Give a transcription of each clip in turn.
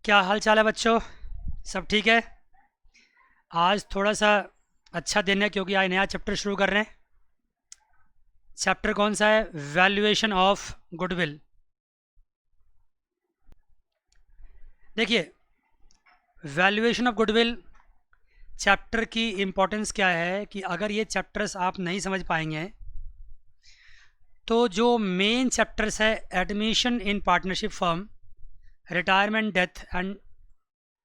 क्या हाल चाल है बच्चों? सब ठीक है? आज थोड़ा सा अच्छा दिन है क्योंकि आज नया चैप्टर शुरू कर रहे हैं। चैप्टर कौन सा है? Valuation of goodwill. देखिए, वैल्यूएशन ऑफ गुडविल चैप्टर की इम्पोर्टेंस क्या है कि अगर ये चैप्टर्स आप नहीं समझ पाएंगे तो जो मेन चैप्टर्स है admission in partnership firm, retirement, death and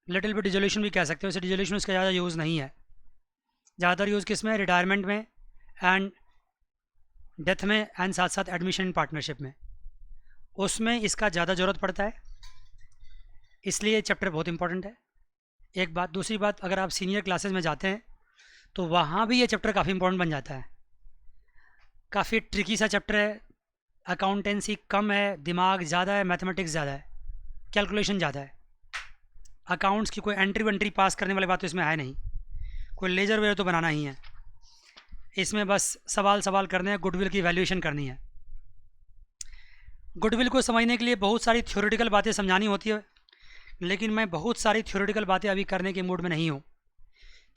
little bit dissolution भी कह सकते हो। वैसे डिजोल्यूशन उसका ज़्यादा यूज़ नहीं है। ज़्यादातर यूज़ किस में? रिटायरमेंट में एंड डेथ में एंड साथ साथ एडमिशन इन पार्टनरशिप में, उसमें इसका ज़्यादा ज़रूरत पड़ता है। इसलिए ये चैप्टर बहुत इंपॉर्टेंट है। एक बात। दूसरी बात, अगर आप सीनियर क्लासेस में जाते हैं तो वहाँ भी ये चैप्टर काफ़ी इंपॉर्टेंट बन जाता है। काफ़ी ट्रिकी सा चैप्टर है। अकाउंटेंसी कम है, दिमाग ज़्यादा है, मैथमेटिक्स ज़्यादा है, कैलकुलेशन ज़्यादा है। अकाउंट्स की कोई एंट्री वेंट्री पास करने वाली बात तो इसमें है नहीं। कोई लेजर वेजर तो बनाना ही है। इसमें बस सवाल सवाल करने हैं, गुडविल की वैल्यूएशन करनी है। गुडविल को समझने के लिए बहुत सारी थ्योरेटिकल बातें समझानी होती है, लेकिन मैं बहुत सारी थ्योरेटिकल बातें अभी करने के मूड में नहीं हूँ,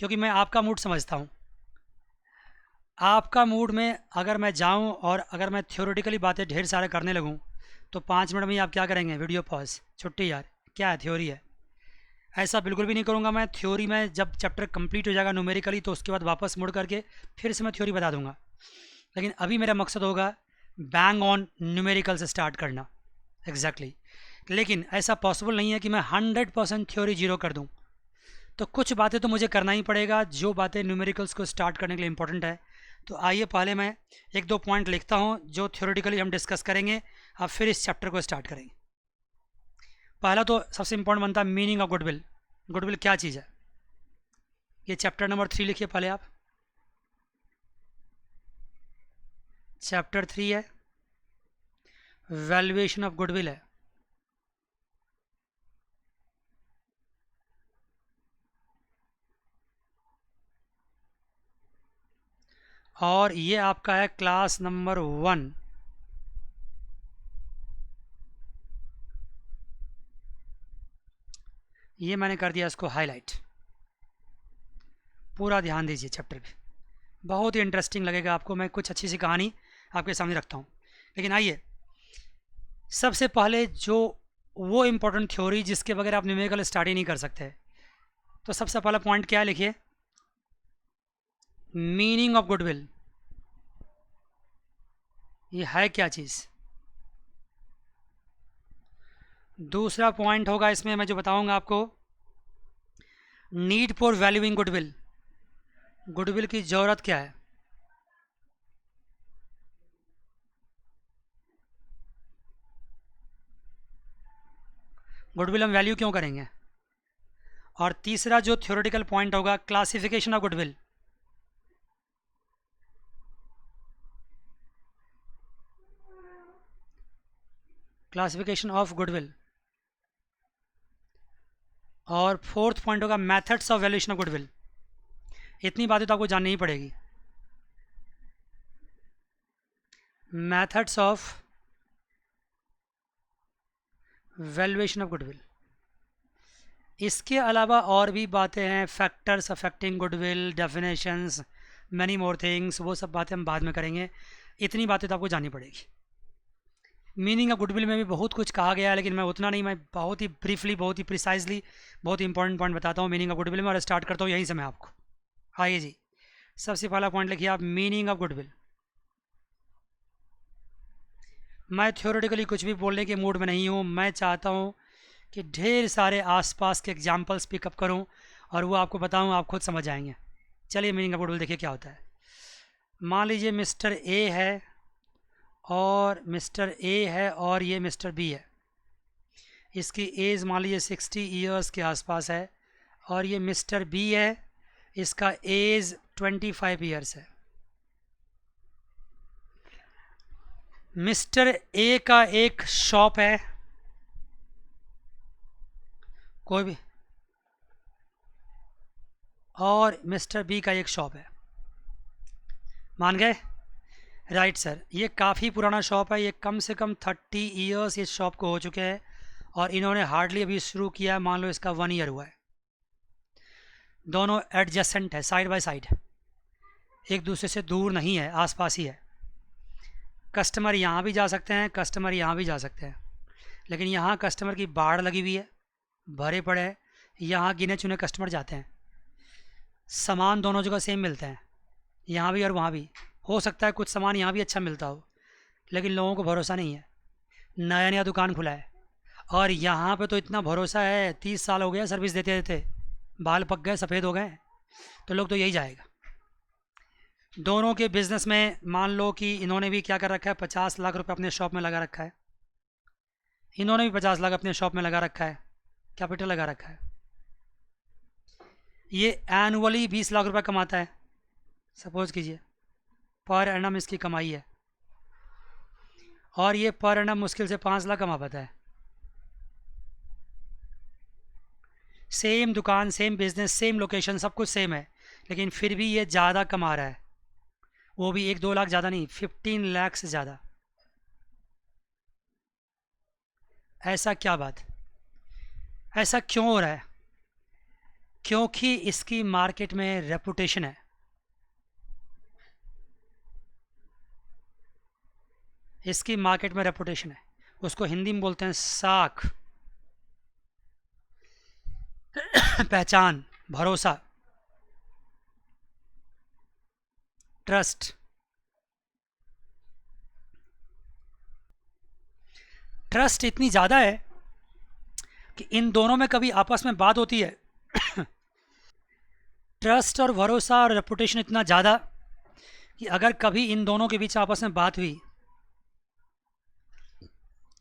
क्योंकि मैं आपका मूड समझता हूँ। आपका मूड में अगर मैं जाऊँ और अगर मैं थ्योरेटिकली बातें ढेर सारे करने लगूँ तो 5 मिनट में ही आप क्या करेंगे? वीडियो पॉज, छुट्टी यार, क्या है थ्योरी है। ऐसा बिल्कुल भी नहीं करूँगा मैं। थ्योरी में जब चैप्टर कंप्लीट हो जाएगा न्यूमेरिकली तो उसके बाद वापस मुड़ करके फिर से मैं थ्योरी बता दूंगा। लेकिन अभी मेरा मकसद होगा बैंग ऑन न्यूमेरिकल से स्टार्ट करना। एग्जैक्टली लेकिन ऐसा पॉसिबल नहीं है कि मैं 100% थ्योरी जीरो कर दूं। तो कुछ बातें तो मुझे करना ही पड़ेगा, जो बातें न्यूमेरिकल्स को स्टार्ट करने के लिए इंपॉर्टेंट है। तो आइए पहले मैं एक दो पॉइंट लिखता हूँ जो थ्योरेटिकली हम डिस्कस करेंगे, अब फिर इस चैप्टर को स्टार्ट करेंगे। पहला तो सबसे इंपॉर्टेंट बनता है मीनिंग ऑफ गुडविल। गुडविल क्या चीज़ है? ये चैप्टर नंबर 3 लिखिए पहले आप। चैप्टर 3 है, वैल्यूएशन ऑफ गुडविल है। और ये आपका है क्लास नंबर 1। ये मैंने कर दिया इसको हाईलाइट। पूरा ध्यान दीजिए चैप्टर पे, बहुत ही इंटरेस्टिंग लगेगा आपको। मैं कुछ अच्छी सी कहानी आपके सामने रखता हूँ। लेकिन आइए, सबसे पहले जो वो इम्पोर्टेंट थ्योरी जिसके बगैर आप न्यूमेरिकल स्टार्ट ही नहीं कर सकते, तो सबसे पहला पॉइंट क्या है? लिखिए, मीनिंग ऑफ गुडविल। ये है क्या चीज़? दूसरा पॉइंट होगा इसमें मैं जो बताऊंगा आपको, need for valuing goodwill. Goodwill की ज़रूरत क्या है? गुडविल हम वैल्यू क्यों करेंगे? और तीसरा जो थ्योरेटिकल पॉइंट होगा, classification of goodwill. Classification of goodwill. और फोर्थ पॉइंट होगा methods of valuation of goodwill. इतनी बातें तो आपको जाननी ही पड़ेगी। Methods of valuation of goodwill. इसके अलावा और भी बातें हैं, factors affecting goodwill, definitions, many more things, वो सब बातें हम बाद में करेंगे। इतनी बातें तो आपको जाननी पड़ेगी। मीनिंग ऑफ गुडविल में भी बहुत कुछ कहा गया है, लेकिन मैं उतना नहीं, मैं बहुत ही ब्रीफली, बहुत ही प्रिसाइजली, बहुत ही इंपॉर्टेंट पॉइंट बताता हूँ मीनिंग ऑफ गुडविल में, और स्टार्ट करता हूँ यहीं से मैं आपको। आइए जी, सबसे पहला पॉइंट लिखिए आप, मीनिंग ऑफ गुडविल। मैं थ्योरेटिकली कुछ भी बोलने के मूड में नहीं हूँ। मैं चाहता हूँ कि ढेर सारे आसपास के एग्जाम्पल्स पिकअप करूँ और वो आपको बताऊँ, आप खुद समझ आएंगे। चलिए मीनिंग ऑफ गुडविल देखिए क्या होता है। मान लीजिए मिस्टर ए है और मिस्टर ए है और ये मिस्टर बी है। इसकी एज मान लीजिए 60 ईयर्स के आसपास है, और ये मिस्टर बी है, इसका एज 25 ईयर्स है। मिस्टर ए का एक शॉप है, कोई भी, और मिस्टर बी का एक शॉप है। मान गए? राइट सर, ये काफ़ी पुराना शॉप है, ये कम से कम 30 ईयर्स इस शॉप को हो चुके हैं, और इन्होंने हार्डली अभी शुरू किया है, मान लो इसका 1 ईयर हुआ है। दोनों एडजेसेंट है, साइड बाय साइड, एक दूसरे से दूर नहीं है, आसपास ही है। कस्टमर यहाँ भी जा सकते हैं, कस्टमर यहाँ भी जा सकते हैं, लेकिन यहाँ कस्टमर की बाढ़ लगी हुई है, भरे पड़े हैं। यहाँ गिने चुने कस्टमर जाते हैं। सामान दोनों जगह सेम मिलते हैं, यहाँ भी और वहाँ भी। हो सकता है कुछ सामान यहाँ भी अच्छा मिलता हो, लेकिन लोगों को भरोसा नहीं है। नया नया दुकान खुला है और यहाँ पे तो इतना भरोसा है, 30 साल हो गया सर्विस देते देते, बाल पक गए, सफ़ेद हो गए, तो लोग तो यही जाएगा। दोनों के बिज़नेस में मान लो कि इन्होंने भी क्या कर रखा है, 50 लाख रुपए अपने शॉप में लगा रखा है, इन्होंने भी 50 लाख अपने शॉप में लगा रखा है, कैपिटल लगा रखा है। ये एनुअली 20 लाख रुपए कमाता है, सपोज कीजिए, पर एनम इसकी कमाई है, और ये पर एनम मुश्किल से 5 लाख कमा पाता है। सेम दुकान, सेम बिजनेस, सेम लोकेशन, सब कुछ सेम है, लेकिन फिर भी ये ज़्यादा कमा रहा है, वो भी 1-2 लाख ज़्यादा नहीं, 15 लाख से ज़्यादा। ऐसा क्या बात, ऐसा क्यों हो रहा है? क्योंकि इसकी मार्केट में रेपुटेशन है। इसकी मार्केट में रेपुटेशन है, उसको हिंदी में बोलते हैं साख, पहचान, भरोसा, ट्रस्ट। ट्रस्ट इतनी ज़्यादा है कि इन दोनों में कभी आपस में बात होती है ट्रस्ट और भरोसा और रेपुटेशन इतना ज़्यादा कि अगर कभी इन दोनों के बीच आपस में बात हुई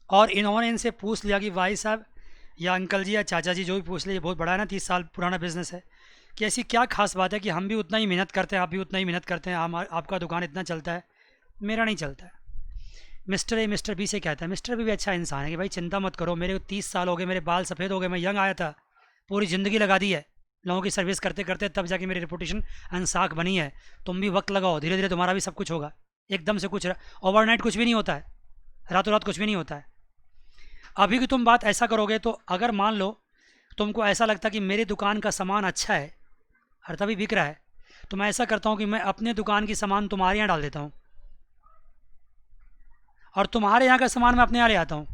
और इन्होंने इनसे पूछ लिया कि भाई साहब या अंकल जी या चाचा जी, जो भी पूछ लिया, बहुत बड़ा है ना, 30 साल पुराना बिजनेस है, कि ऐसी क्या खास बात है कि हम भी उतना ही मेहनत करते हैं, आप भी उतना ही मेहनत करते हैं, आपका दुकान इतना चलता है, मेरा नहीं चलता है। मिस्टर ए मिस्टर बी से कहता है, मिस्टर बी भी अच्छा इंसान है कि भाई चिंता मत करो, मेरे 30 साल हो गए, मेरे बाल सफ़ेद हो गए, मैं यंग आया था, पूरी ज़िंदगी लगा दी है लोगों की सर्विस करते करते, तब जाके मेरी रेपुटेशन अनसाक बनी है। तुम भी वक्त लगाओ, धीरे धीरे तुम्हारा भी सब कुछ होगा। एकदम से कुछ ओवरनाइट कुछ भी नहीं होता है, रातों रात कुछ भी नहीं होता है। अभी की तुम बात ऐसा करोगे तो अगर मान लो तुमको ऐसा लगता कि मेरी दुकान का सामान अच्छा है और तभी बिक रहा है, तो मैं ऐसा करता हूँ कि मैं अपने दुकान की सामान तुम्हारे यहाँ डाल देता हूँ और तुम्हारे यहाँ का सामान मैं अपने यहाँ ले आता हूँ।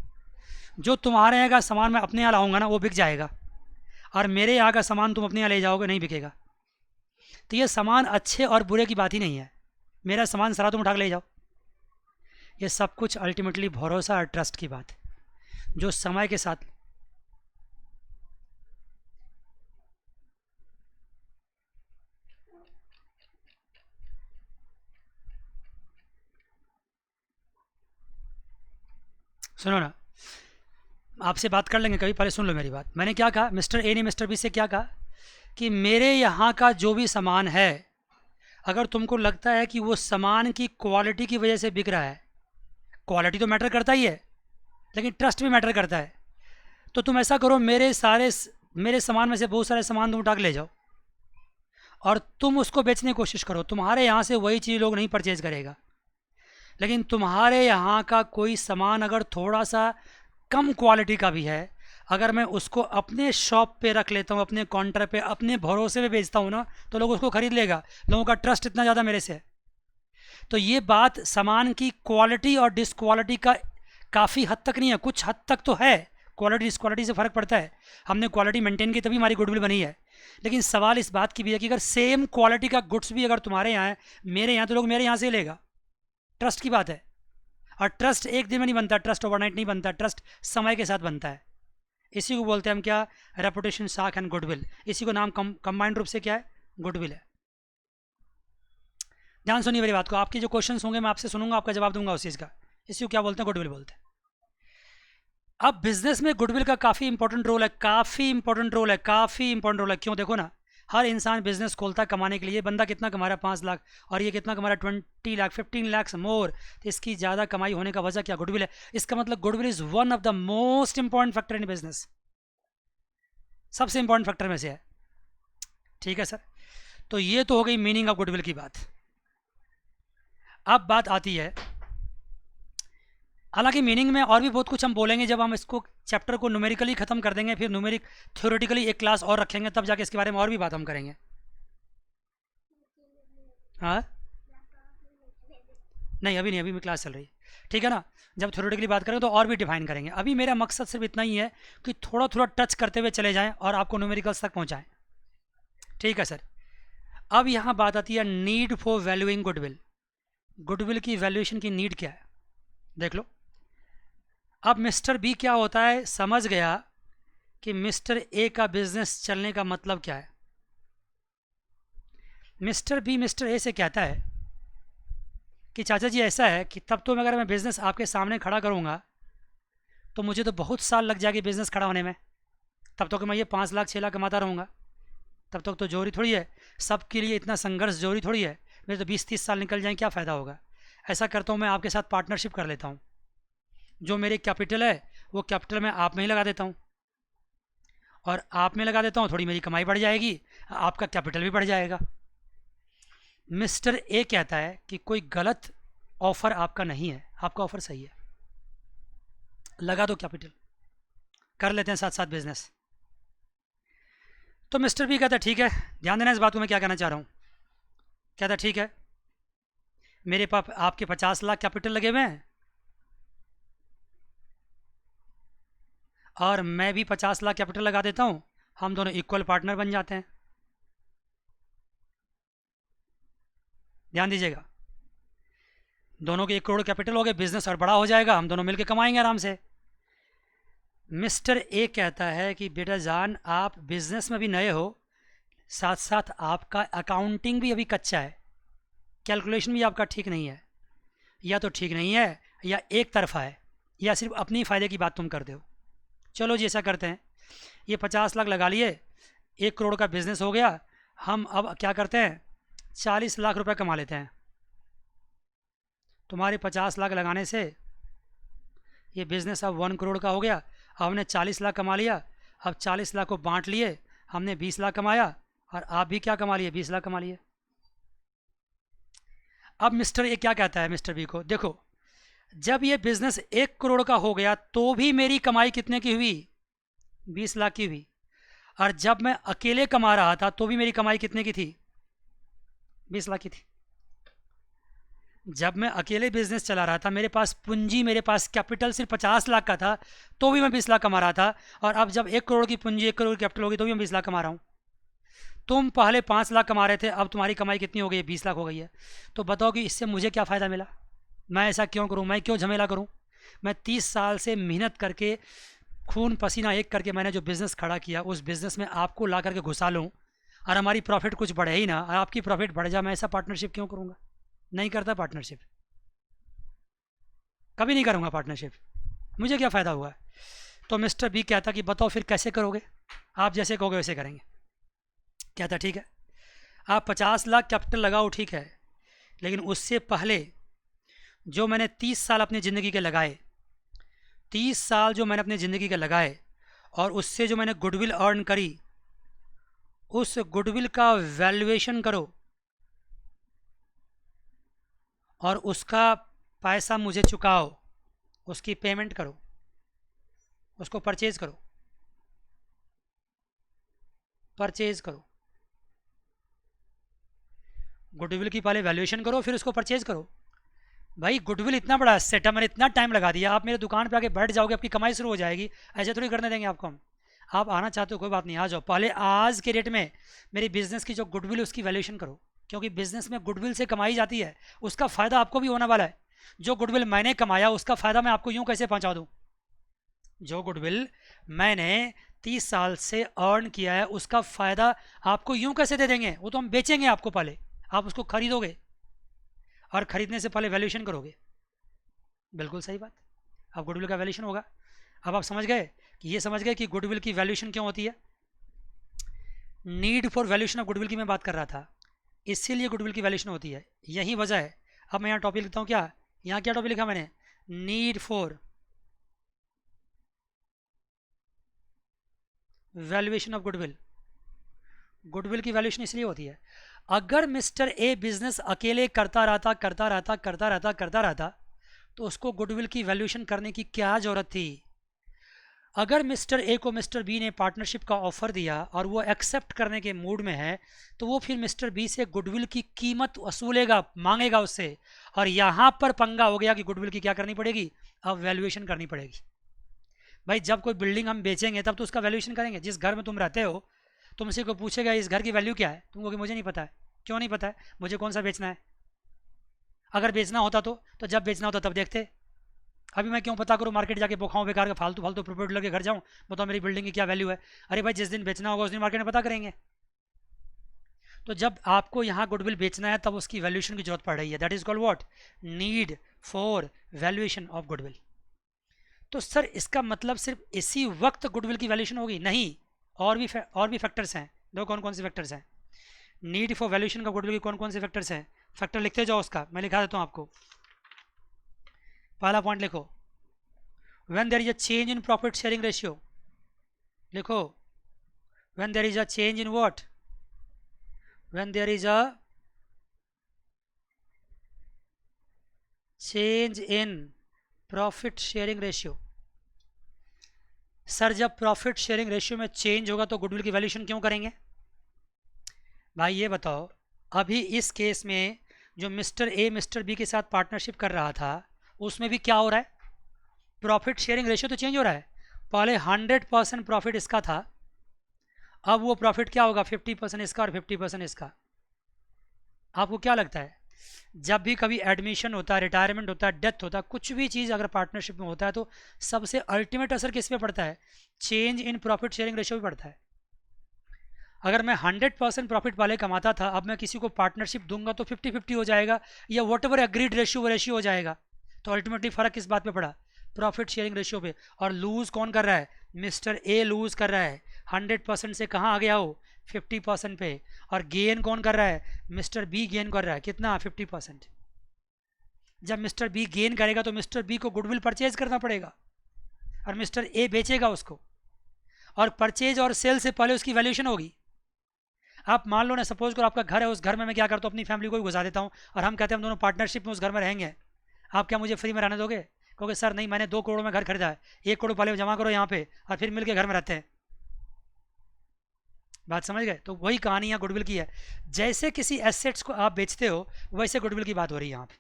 जो तुम्हारे यहाँ का सामान मैं अपने यहाँ लाऊंगा ना, वो बिक जाएगा, और मेरे यहाँ का सामान तुम अपने यहाँ ले जाओगे, नहीं बिकेगा। तो ये सामान अच्छे और बुरे की बात ही नहीं है, मेरा सामान सारा तुम उठा के ले जाओ। ये सब कुछ अल्टीमेटली भरोसा और ट्रस्ट की बात है, जो समय के साथ सुनो ना, आपसे बात कर लेंगे कभी, पहले सुन लो मेरी बात। मैंने क्या कहा, मिस्टर ए ने मिस्टर बी से क्या कहा कि मेरे यहाँ का जो भी सामान है, अगर तुमको लगता है कि वो सामान की क्वालिटी की वजह से बिक रहा है, क्वालिटी तो मैटर करता ही है, लेकिन ट्रस्ट भी मैटर करता है, तो तुम ऐसा करो, मेरे सामान में से बहुत सारे सामान तुम उठा के ले जाओ और तुम उसको बेचने की कोशिश करो। तुम्हारे यहाँ से वही चीज़ लोग नहीं परचेज करेगा, लेकिन तुम्हारे यहाँ का कोई सामान अगर थोड़ा सा कम क्वालिटी का भी है, अगर मैं उसको अपने शॉप पे रख लेता हूँ, अपने काउंटर पे, अपने भरोसे पे बेचता हूँ ना, तो लोग उसको खरीद लेगा। लोगों का ट्रस्ट इतना ज़्यादा मेरे से है। तो ये बात सामान की क्वालिटी और डिसक्वालिटी का काफ़ी हद तक नहीं है, कुछ हद तक तो है, क्वालिटी डिसक्वालिटी से फ़र्क पड़ता है। हमने क्वालिटी मेंटेन की तभी हमारी गुडविल बनी है, लेकिन सवाल इस बात की भी है कि अगर सेम क्वालिटी का गुड्स भी अगर तुम्हारे यहाँ है, मेरे यहाँ, तो लोग मेरे यहाँ से लेगा। ट्रस्ट की बात है, और ट्रस्ट एक दिन में नहीं बनता, ट्रस्ट ओवरनाइट नहीं बनता, ट्रस्ट समय के साथ बनता है। इसी को बोलते हैं हम क्या, रेपुटेशन, साख एंड गुडविल। इसी को नाम कंबाइंड रूप से क्या है, गुडविल है। ध्यान सुनिए मेरी बात को, आपके जो क्वेश्चंस होंगे मैं आपसे सुनूंगा, आपका जवाब दूंगा उस चीज़ का। इसी को क्या बोलते हैं, गुडविल बोलते हैं। अब बिजनेस में गुडविल का काफ़ी इंपॉर्टेंट रोल है, काफ़ी इंपॉर्टेंट रोल है, काफ़ी इंपॉर्टेंट रोल है। क्यों, देखो ना, हर इंसान बिजनेस खोलता है कमाने के लिए। बंदा कितना कमा रहा है, 5 लाख, और ये कितना कमा रहा है, 20 लाख, 15 लाख मोर। तो इसकी ज़्यादा कमाई होने का वजह क्या, गुडविल है। इसका मतलब goodwill is one of the most important factor in business, सबसे इंपॉर्टेंट फैक्टर में से है। ठीक है सर, तो ये तो हो गई मीनिंग ऑफ गुडविल की बात। अब बात आती है हालांकि मीनिंग में और भी बहुत कुछ हम बोलेंगे जब हम इसको चैप्टर को न्यूमेरिकली ख़त्म कर देंगे, फिर न्यूमेरिक थ्योरेटिकली एक क्लास और रखेंगे, तब जाके इसके बारे में और भी बात हम करेंगे। हाँ, नहीं अभी नहीं, अभी भी क्लास चल रही है, ठीक है ना। जब थ्योरेटिकली बात करेंगे तो और भी डिफाइन करेंगे। अभी मेरा मकसद सिर्फ इतना ही है कि थोड़ा थोड़ा टच करते हुए चले जाएं और आपको न्यूमेरिकल्स तक पहुंचाएं, ठीक है सर। अब यहाँ बात आती है need for valuing goodwill. Goodwill की वैल्यूएशन की नीड क्या है, देख लो। अब मिस्टर बी क्या होता है, समझ गया कि मिस्टर ए का बिजनेस चलने का मतलब क्या है। मिस्टर बी मिस्टर ए से कहता है कि चाचा जी ऐसा है कि तब तो अगर मैं बिज़नेस आपके सामने खड़ा करूँगा तो मुझे तो बहुत साल लग जाएगी बिज़नेस खड़ा होने में, तब तो कि मैं ये 5 लाख 6 लाख कमाता रहूँगा, तब तक तो जोरी थोड़ी है, सबके लिए इतना संघर्ष जोरी थोड़ी है, मेरे तो 20-30 साल निकल जाएँ, क्या फ़ायदा होगा। ऐसा करता हूँ मैं आपके साथ पार्टनरशिप कर लेता हूँ, जो मेरे कैपिटल है वो कैपिटल मैं आप में ही लगा देता हूँ, और आप में लगा देता हूँ, थोड़ी मेरी कमाई बढ़ जाएगी, आपका कैपिटल भी बढ़ जाएगा। मिस्टर ए कहता है कि कोई गलत ऑफ़र आपका नहीं है, आपका ऑफ़र सही है, लगा दो कैपिटल, कर लेते हैं साथ साथ बिजनेस। तो मिस्टर बी कहता है ठीक है, ध्यान देना इस बात को मैं क्या कहना चाह रहा हूँ। कहता ठीक है, मेरे पास आपके 50 लाख कैपिटल लगे हुए हैं और मैं भी 50 लाख कैपिटल लगा देता हूँ, हम दोनों इक्वल पार्टनर बन जाते हैं। ध्यान दीजिएगा, दोनों के 1 करोड़ कैपिटल हो गए, बिजनेस और बड़ा हो जाएगा, हम दोनों मिलकर कमाएंगे आराम से। मिस्टर ए कहता है कि बेटा जान, आप बिजनेस में भी नए हो, साथ साथ आपका अकाउंटिंग भी अभी कच्चा है, कैलकुलेशन भी आपका ठीक नहीं है, या तो ठीक नहीं है या एक तरफा है, या सिर्फ अपनी फ़ायदे की बात तुम करते हो। चलो जी ऐसा करते हैं, ये 50 लाख लगा लिए, 1 करोड़ का बिजनेस हो गया, हम अब क्या करते हैं 40 लाख रुपए कमा लेते हैं। तुम्हारे 50 लाख लगाने से ये बिज़नेस अब 1 करोड़ का हो गया, अब हमने 40 लाख कमा लिया, अब 40 लाख को बांट लिए, हमने 20 लाख कमाया और आप भी क्या कमा लिए, 20 लाख कमा लिए। अब मिस्टर ए क्या कहता है मिस्टर बी को, देखो जब ये बिज़नेस 1 करोड़ का हो गया तो भी मेरी कमाई कितने की हुई, 20 लाख की हुई, और जब मैं अकेले कमा रहा था तो भी मेरी कमाई कितने की थी, 20 लाख की थी। जब मैं अकेले बिजनेस चला रहा था, मेरे पास पूंजी, मेरे पास कैपिटल सिर्फ 50 लाख का था, तो भी मैं 20 लाख कमा रहा था, और अब जब 1 करोड़ की पूंजी 1 करोड़ की कैपिटल होगी तो भी मैं 20 लाख कमा रहा हूँ। तुम पहले 5 लाख कमा रहे थे, अब तुम्हारी कमाई कितनी हो गई है, 20 लाख हो गई है। तो बताओ कि इससे मुझे क्या फ़ायदा मिला, मैं ऐसा क्यों करूँ, मैं क्यों झमेला करूँ। मैं 30 साल से मेहनत करके, खून पसीना एक करके मैंने जो बिज़नेस खड़ा किया, उस बिज़नेस में आपको ला करके घुसा लूँ और हमारी प्रॉफिट कुछ बढ़े ही ना, और आपकी प्रॉफिट बढ़ जाए, मैं ऐसा पार्टनरशिप क्यों करूँगा। नहीं करता पार्टनरशिप, कभी नहीं करूँगा पार्टनरशिप, मुझे क्या फ़ायदा हुआ है। तो मिस्टर बी कहता कि बताओ फिर कैसे करोगे, आप जैसे कहोगे वैसे करेंगे। कहता ठीक है, आप 50 लाख कैपिटल लगाओ, ठीक है, लेकिन उससे पहले जो मैंने 30 साल अपनी ज़िंदगी के लगाए, 30 साल जो मैंने अपनी ज़िंदगी के लगाए, और उससे जो मैंने गुडविल अर्न करी, उस गुडविल का वैल्यूएशन करो और उसका पैसा मुझे चुकाओ, उसकी पेमेंट करो, उसको परचेज करो, परचेज करो। गुडविल की पहले वैल्यूएशन करो, फिर उसको परचेज करो। भाई गुडविल इतना बड़ा सेट है, मैंने इतना टाइम लगा दिया, आप मेरे दुकान पे आके बैठ जाओगे, आपकी कमाई शुरू हो जाएगी, ऐसे थोड़ी करने देंगे आपको हम। आप आना चाहते हो कोई बात नहीं, आ जाओ, पहले आज के डेट में मेरी बिज़नेस की जो गुडविल उसकी वैल्यूएशन करो, क्योंकि बिज़नेस में गुडविल से कमाई जाती है, उसका फ़ायदा आपको भी होने वाला है। जो गुडविल मैंने कमाया उसका फ़ायदा मैं आपको यूँ कैसे पहुँचा दूँ। जो गुडविल मैंने 30 साल से अर्न किया है उसका फ़ायदा आपको यूँ कैसे दे देंगे, वो तो हम बेचेंगे आपको, पहले आप उसको खरीदोगे और ख़रीदने से पहले वैल्यूएशन करोगे। बिल्कुल सही बात, अब गुडविल का वैल्यूएशन होगा। अब आप समझ गए कि ये समझ गए कि गुडविल की वैल्यूएशन क्यों होती है। Need for valuation of goodwill की मैं बात कर रहा था, इसीलिए गुडविल की वैल्यूएशन होती है, यही वजह है। अब मैं यहाँ टॉपिक लिखता हूँ, क्या यहाँ क्या टॉपिक लिखा मैंने, need for valuation of goodwill. Goodwill की वैल्यूएशन इसलिए होती है, अगर मिस्टर ए बिजनेस अकेले करता रहता, तो उसको गुडविल की वैल्यूएशन करने की क्या ज़रूरत थी? अगर मिस्टर ए को मिस्टर बी ने पार्टनरशिप का ऑफ़र दिया और वो एक्सेप्ट करने के मूड में है, तो वो फिर मिस्टर बी से गुडविल की कीमत वसूलेगा, मांगेगा उससे। और यहाँ पर पंगा हो गया कि गुडविल की क्या करनी पड़ेगी, अब वैल्यूएशन करनी पड़ेगी। भाई जब कोई बिल्डिंग हम बेचेंगे तब तो उसका वैल्यूएशन करेंगे। जिस घर में तुम रहते हो, तुमसे कोई पूछेगा इस घर की वैल्यू क्या है, तुम कहोगे मुझे नहीं पता है। क्यों नहीं पता है? मुझे कौन सा बेचना है? अगर बेचना होता तो जब बेचना होता तब देखते। अभी मैं क्यों पता करूँ, मार्केट जाके बोखाऊँ बेकार का, फालतू फालतू प्रॉपर्टी लगे घर जाऊँ, बताओ मेरी बिल्डिंग की क्या वैल्यू है। अरे भाई जिस दिन बेचना होगा उस दिन मार्केट में पता करेंगे। तो जब आपको यहाँ गुडविल बेचना है तब उसकी वैल्यूएशन की जरूरत पड़ रही है। That is called what, need for valuation of goodwill. तो सर इसका मतलब सिर्फ इसी वक्त गुडविल की वैल्यूएशन होगी? नहीं, और भी फैक्टर्स हैं। दो कौन कौन से फैक्टर्स हैं? नीड फॉर वैल्यूएशन का गुडविल के कौन कौन से फैक्टर्स हैं? फैक्टर लिखते जाओ, उसका मैं लिखा देता हूँ आपको। पहला पॉइंट लिखो, when there is a change in profit sharing ratio, लिखो when there is a change in what, when there is a change in profit sharing ratio। Sir जब प्रॉफिट शेयरिंग रेशियो में चेंज होगा तो goodwill की valuation क्यों करेंगे? भाई ये बताओ, अभी इस केस में जो मिस्टर ए मिस्टर बी के साथ पार्टनरशिप कर रहा था उसमें भी क्या हो रहा है, प्रॉफिट शेयरिंग रेशियो तो चेंज हो रहा है। पहले 100% प्रॉफिट इसका था, अब वो प्रॉफिट क्या होगा, 50% इसका और 50% इसका। आपको क्या लगता है, जब भी कभी एडमिशन होता है, रिटायरमेंट होता है, डेथ होता है, कुछ भी चीज़ अगर पार्टनरशिप में होता है तो सबसे अल्टीमेट असर किस पे पड़ता है? Change in profit sharing ratio भी पड़ता है। अगर मैं 100% प्रॉफिट वाले कमाता था, अब मैं किसी को पार्टनरशिप दूंगा तो 50-50 हो जाएगा, या वॉट एवर एग्रीड रेशियो वो रेशियो हो जाएगा। तो अल्टीमेटली फ़र्क किस बात पे पड़ा? प्रॉफिट शेयरिंग रेशियो पे। और लूज़ कौन कर रहा है? मिस्टर ए लूज़ कर रहा है। 100% से कहाँ आ गया हो, 50% पे। और गेन कौन कर रहा है? मिस्टर बी गेन कर रहा है। कितना? 50%। जब मिस्टर बी गेन करेगा तो मिस्टर बी को गुडविल परचेज करना पड़ेगा और मिस्टर ए बेचेगा उसको, और परचेज और सेल से पहले उसकी वैल्यूएशन होगी। आप मान लो ना, सपोज करो आपका घर है, उस घर में मैं क्या करता हूँ, अपनी फैमिली को भी घुसा देता हूँ और हम कहते हैं हम दोनों पार्टनरशिप में उस घर में रहेंगे। आप क्या मुझे फ्री में रहने दोगे? कहोगे सर नहीं, मैंने 2 करोड़ में घर खरीदा है, 1 करोड़ पहले जमा करो यहाँ पे और फिर मिल के घर में रहते हैं। बात समझ गए? तो वही कहानी यहाँ गुडविल की है। जैसे किसी एसेट्स को आप बेचते हो वैसे गुडविल की बात हो रही है यहाँ पे।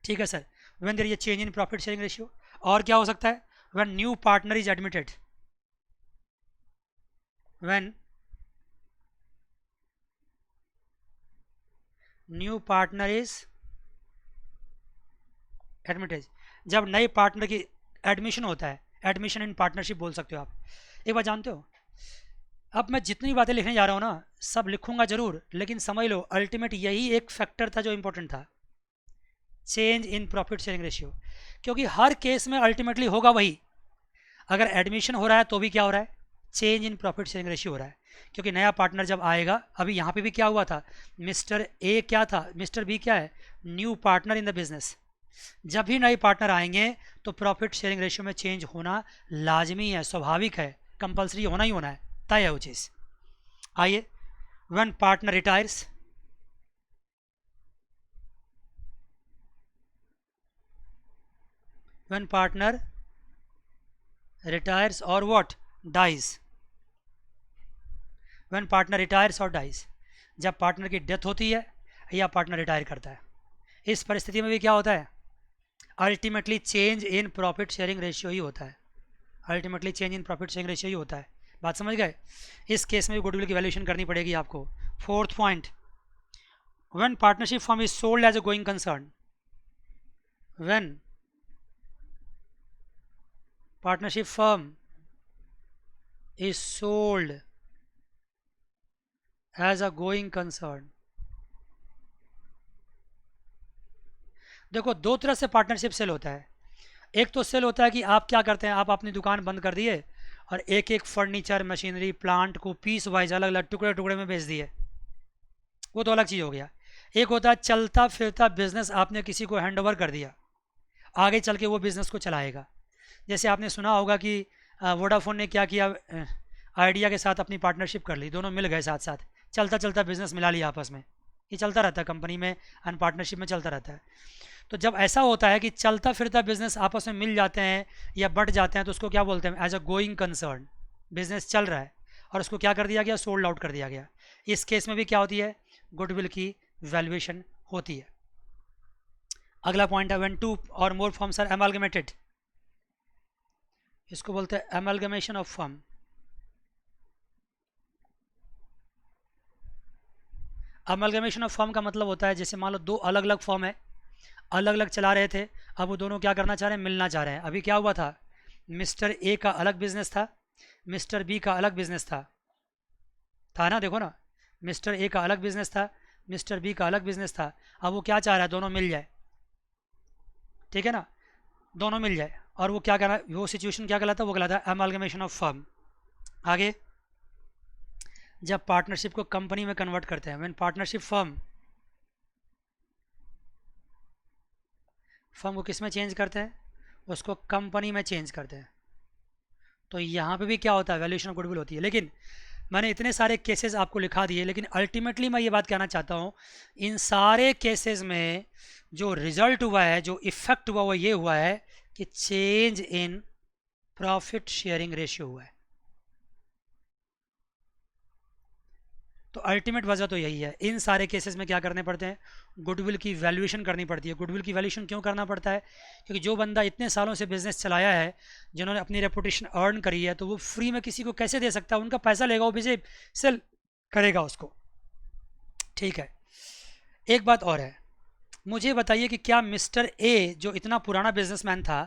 ठीक है sir. When there is a change in profit sharing ratio. और क्या हो सकता है? When new partner is admitted, when new partner is admitted, जब नए पार्टनर की एडमिशन होता है, एडमिशन इन पार्टनरशिप बोल सकते हो आप। एक बात जानते हो, अब मैं जितनी बातें लिखने जा रहा हूँ ना, सब लिखूंगा जरूर, लेकिन समझ लो अल्टीमेट यही एक फैक्टर था जो इंपॉर्टेंट था, change in profit sharing ratio. क्योंकि हर केस में अल्टीमेटली होगा वही। अगर एडमिशन हो रहा है तो भी क्या हो रहा है? Change in profit sharing ratio हो रहा है। क्योंकि नया पार्टनर जब आएगा, अभी यहाँ पे भी क्या हुआ था, मिस्टर ए क्या था, मिस्टर बी क्या है, new partner in the business. जब भी नए पार्टनर आएंगे तो प्रॉफिट शेयरिंग रेशियो में चेंज होना लाजमी है, स्वाभाविक है, कंपलसरी होना ही होना है, तय है वो चीज़। आइए, when partner retires, when partner retires और what, dies. When partner retires और डाइज, जब पार्टनर की डेथ होती है या पार्टनर रिटायर करता है, इस परिस्थिति में भी क्या होता है? Ultimately change in profit sharing ratio ही होता है। Ultimately change in profit sharing ratio ही होता है। बात समझ गए? इस केस में भी गुडविल की वैल्यूएशन करनी पड़ेगी आपको। Fourth point, when partnership firm is sold as a going concern, when partnership firm is sold as a going concern. देखो दो तरह से पार्टनरशिप सेल होता है। एक तो सेल होता है कि आप क्या करते हैं, आप अपनी दुकान बंद कर दिए और एक एक फर्नीचर, मशीनरी, प्लांट को पीस वाइज अलग अलग टुकड़े टुकड़े में बेच दिए, वो तो अलग चीज़ हो गया। एक होता है चलता फिरता बिजनेस, आपने किसी को हैंड ओवर कर दिया, आगे चल के वो बिज़नेस को चलाएगा। जैसे आपने सुना होगा कि वोडाफोन ने क्या किया, आइडिया के साथ अपनी पार्टनरशिप कर ली, दोनों मिल गए साथ साथ, चलता चलता बिजनेस मिला लिया आपस में। ये चलता रहता है कंपनी में, एंड पार्टनरशिप में चलता रहता है। तो जब ऐसा होता है कि चलता फिरता बिजनेस आपस में मिल जाते हैं या बढ़ जाते हैं तो उसको क्या बोलते हैं, as a going concern. Business चल रहा है और उसको क्या कर दिया गया, सोल्ड आउट कर दिया गया। इस केस में भी क्या होती है, गुडविल की वैल्यूएशन होती है। अगला पॉइंट है व्हेन टू और मोर फर्म्स आर एमालगमेटेड, इसको बोलते हैं amalgamation of firm. Amalgamation of firm का मतलब होता है जैसे मान लो दो अलग अलग फर्म है, अलग अलग चला रहे थे, अब वो दोनों क्या करना चाह रहे हैं, मिलना चाह रहे हैं। अभी क्या हुआ था, मिस्टर ए का अलग बिजनेस था, मिस्टर बी का अलग बिजनेस था ना, देखो ना, मिस्टर ए का अलग बिजनेस था, मिस्टर बी का अलग बिजनेस था। अब वो क्या चाह रहा है, दोनों मिल जाए, ठीक है ना, दोनों मिल जाए। और वो क्या करना, वो सिचुएशन क्या कहलाता है, वो कहलाता है एमालगमेशन ऑफ फर्म। आगे जब पार्टनरशिप को कंपनी में कन्वर्ट करते हैं, व्हेन पार्टनरशिप फर्म को किस में चेंज करते हैं, उसको कंपनी में चेंज करते हैं, तो यहाँ पे भी क्या होता है, वैल्यूएशन ऑफ गुडविल होती है। लेकिन मैंने इतने सारे केसेस आपको लिखा दिए, लेकिन अल्टीमेटली मैं ये बात कहना चाहता हूँ, इन सारे केसेस में जो रिजल्ट हुआ है, जो इफेक्ट हुआ, वो ये हुआ है कि change in profit sharing ratio हुआ है। तो अल्टीमेट वजह तो यही है, इन सारे केसेस में क्या करने पड़ते हैं, गुडविल की वैल्यूएशन करनी पड़ती है। गुडविल की वैल्यूएशन क्यों करना पड़ता है, क्योंकि जो बंदा इतने सालों से बिजनेस चलाया है, जिन्होंने अपनी रेपुटेशन अर्न करी है, तो वो फ्री में किसी को कैसे दे सकता है, उनका पैसा लेगा, वो भी सेल करेगा उसको, ठीक है। एक बात और है, मुझे बताइए कि क्या मिस्टर ए जो इतना पुराना बिजनेसमैन था,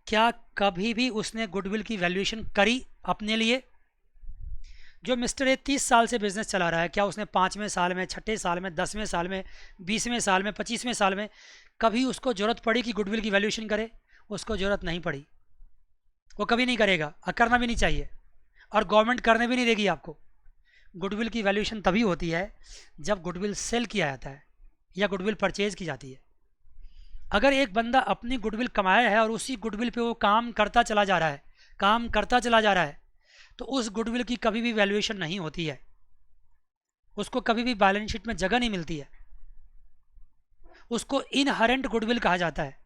क्या कभी भी उसने गुडविल की वैल्यूएशन करी अपने लिए? जो मिस्टर ए 30 साल से बिजनेस चला रहा है, क्या उसने 5वें साल में, 6ठे साल में, 10वें साल में, 20वें साल में, 25वें साल में कभी उसको ज़रूरत पड़ी कि गुडविल की वैल्यूएशन करे? उसको ज़रूरत नहीं पड़ी, वो कभी नहीं करेगा और करना भी नहीं चाहिए, और गवर्नमेंट करने भी नहीं देगी आपको। गुडविल की वैल्यूएशन तभी होती है जब गुडविल सेल किया जाता है या गुडविल परचेज की जाती है। अगर एक बंदा अपनी गुडविल कमाया है और उसी गुडविल पे वो काम करता चला जा रहा है, तो उस गुडविल की कभी भी वैल्यूएशन नहीं होती है, उसको कभी भी बैलेंस शीट में जगह नहीं मिलती है, उसको इनहेरेंट गुडविल कहा जाता है,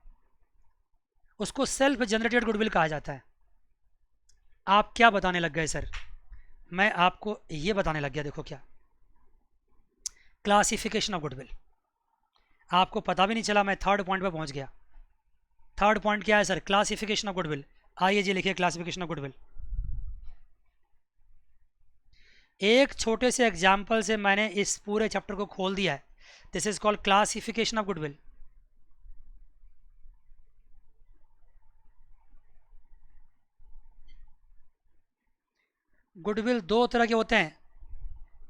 उसको सेल्फ जनरेटेड गुडविल कहा जाता है। आप क्या बताने लग गए सर? मैं आपको ये बताने लग गया, देखो क्या, क्लासिफिकेशन ऑफ गुडविल। आपको पता भी नहीं चला, मैं थर्ड पॉइंट पे पहुंच गया। थर्ड पॉइंट क्या है सर? Classification of goodwill. आइए जी लिखिए क्लासिफिकेशन ऑफ गुडविल। एक छोटे से एग्जाम्पल से मैंने इस पूरे चैप्टर को खोल दिया है। This is called classification of goodwill. Goodwill दो तरह के होते हैं,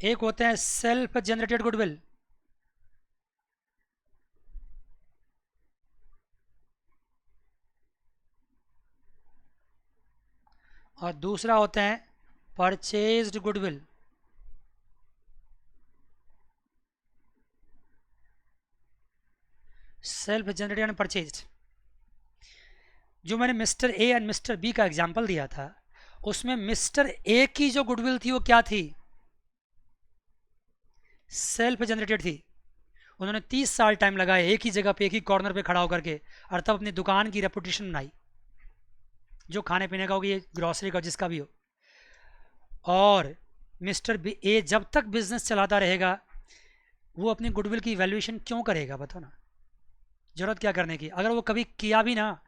एक होते हैं सेल्फ जनरेटेड गुडविल, और दूसरा होते हैं purchased goodwill. Self generated and purchased. जो मैंने mister A and mister B का एग्जांपल दिया था, उसमें मिस्टर ए की जो गुडविल थी वो क्या थी? सेल्फ जनरेटेड थी। उन्होंने 30 साल टाइम लगाया एक ही जगह पे, एक ही कॉर्नर पे खड़ा होकर के, और तब अपनी दुकान की रेपुटेशन बनाई, जो खाने पीने का होगी, ये ग्रॉसरी का, जिसका भी हो। और मिस्टर बी ए जब तक बिजनेस चलाता रहेगा, वो अपनी गुडविल की वैल्यूएशन क्यों करेगा? बताओ ना, जरूरत क्या करने की? अगर वो कभी किया भी ना,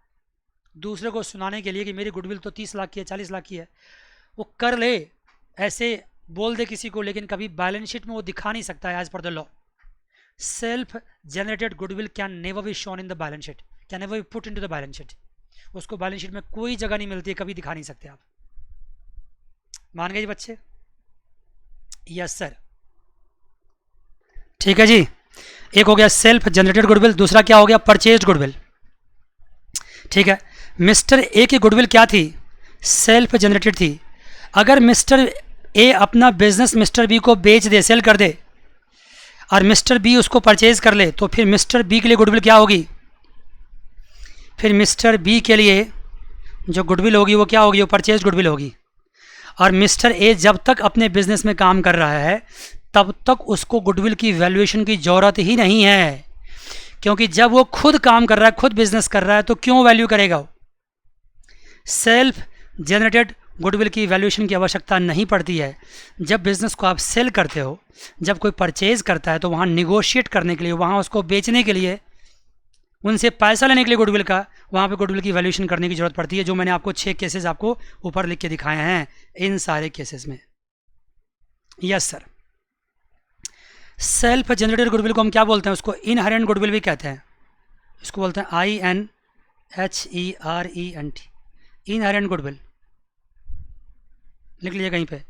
दूसरे को सुनाने के लिए कि मेरी गुडविल तो 30 लाख की है, 40 लाख की है, वो कर ले, ऐसे बोल दे किसी को, लेकिन कभी बैलेंस शीट में वो दिखा नहीं सकता है as per the law. Self generated goodwill can never be shown in the balance sheet, can never be put into the balance sheet. उसको बैलेंस शीट में कोई जगह नहीं मिलती है, कभी दिखा नहीं सकते आप। मान गए जी बच्चे? यस सर, ठीक है जी। एक हो गया सेल्फ जनरेटेड गुडविल, दूसरा क्या हो गया? Purchased goodwill. ठीक है, मिस्टर ए की गुडविल क्या थी? सेल्फ जनरेटेड थी। अगर मिस्टर ए अपना बिजनेस मिस्टर बी को बेच दे, सेल कर दे, और मिस्टर बी उसको परचेज कर ले, तो फिर मिस्टर बी के लिए गुडविल क्या होगी? फिर मिस्टर बी के लिए जो गुडविल होगी वो क्या होगी? वो परचेज गुडविल होगी। और मिस्टर ए जब तक अपने बिजनेस में काम कर रहा है, तब तक उसको गुडविल की वैल्यूएशन की ज़रूरत ही नहीं है, क्योंकि जब वो खुद काम कर रहा है, खुद बिजनेस कर रहा है, तो क्यों वैल्यू करेगा वो? सेल्फ जनरेटेड गुडविल की वैल्यूएशन की आवश्यकता नहीं पड़ती है। जब बिजनेस को आप सेल करते हो, जब कोई परचेज करता है, तो वहाँ निगोशिएट करने के लिए, वहाँ उसको बेचने के लिए, उनसे पैसा लेने के लिए गुडविल का, वहाँ पे गुडविल की वैल्यूएशन करने की जरूरत पड़ती है, जो मैंने आपको 6 केसेस आपको ऊपर लिख के दिखाए हैं इन सारे केसेस में। Yes sir. Self generated goodwill को हम क्या बोलते हैं? उसको इनहेरेंट गुडविल भी कहते हैं। इसको बोलते हैं INHERENT, इनहेरेंट गुडविल। लिख लीजिए कहीं पे,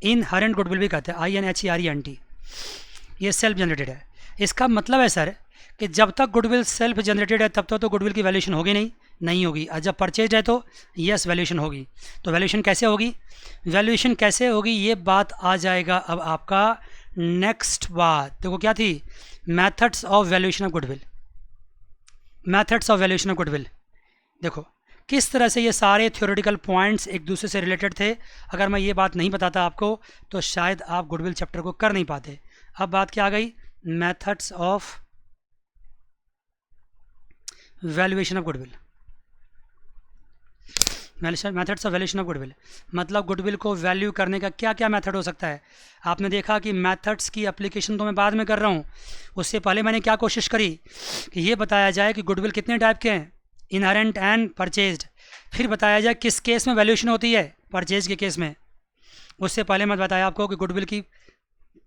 इनहेरेंट गुडविल भी कहते हैं, INHERENT। ये सेल्फ जनरेटेड है। इसका मतलब है सर कि जब तक गुडविल सेल्फ जनरेटेड है तब तक तो गुडविल की वैल्यूएशन होगी नहीं होगी। और जब परचेज है तो यस वैल्यूएशन होगी। तो वैल्यूएशन कैसे होगी? वैल्यूएशन कैसे होगी ये बात आ जाएगा अब आपका नेक्स्ट बात। देखो क्या थी? Methods of valuation of goodwill. Methods of valuation of goodwill, देखो किस तरह से ये सारे थ्योरेटिकल पॉइंट्स एक दूसरे से रिलेटेड थे। अगर मैं ये बात नहीं बताता आपको तो शायद आप गुडविल चैप्टर को कर नहीं पाते। अब बात क्या आ गई? Methods of valuation of goodwill. Methods of valuation of goodwill मतलब गुडविल को वैल्यू करने का क्या क्या मेथड हो सकता है। आपने देखा कि मेथड्स की एप्लीकेशन तो मैं बाद में कर रहा हूँ, उससे पहले मैंने क्या कोशिश करी कि ये बताया जाए कि गुडविल कितने टाइप के हैं, इनहेरेंट एंड परचेज्ड। फिर बताया जाए किस केस में वैल्यूएशन होती है, परचेज के केस में। उससे पहले मैं बताया आपको कि गुडविल की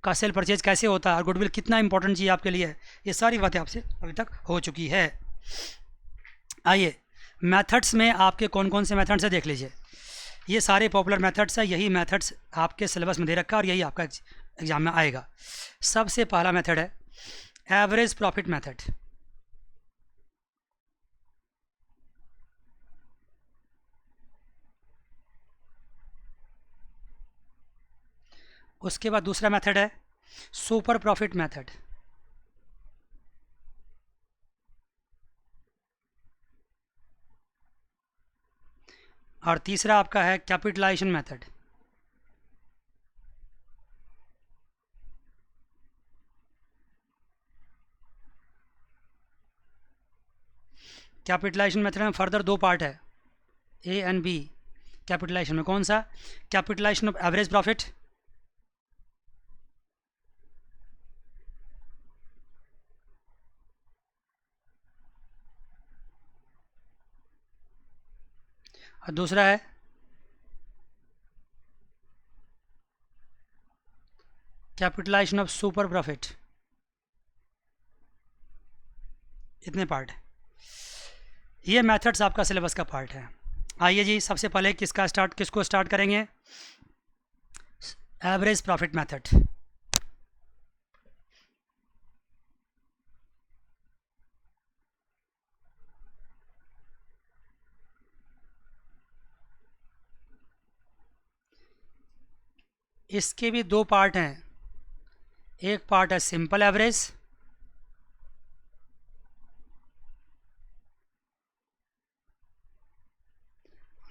का सेल परचेज कैसे होता है और गुडविल कितना इंपॉर्टेंट चीज़ आपके लिए है। ये सारी बातें आपसे अभी तक हो चुकी है। आइए मेथड्स में आपके कौन कौन से मेथड्स है देख लीजिए। ये सारे पॉपुलर मेथड्स है, यही मेथड्स आपके सिलेबस में दे रखा है और यही आपका एग्जाम में आएगा। सबसे पहला मेथड है एवरेज प्रॉफिट मेथड। उसके बाद दूसरा मेथड है सुपर प्रॉफिट मेथड। और तीसरा आपका है कैपिटलाइजेशन मेथड। कैपिटलाइजेशन मेथड में फर्दर 2 पार्ट है, A एंड B। कैपिटलाइजेशन में कौन सा? कैपिटलाइजेशन ऑफ एवरेज प्रॉफिट, और दूसरा है कैपिटलाइजेशन ऑफ सुपर प्रॉफिट। इतने पार्ट है। ये मेथड्स आपका सिलेबस का पार्ट है। आइए जी, सबसे पहले किसको स्टार्ट करेंगे? Average profit method. इसके भी 2 पार्ट हैं, एक पार्ट है सिंपल एवरेज,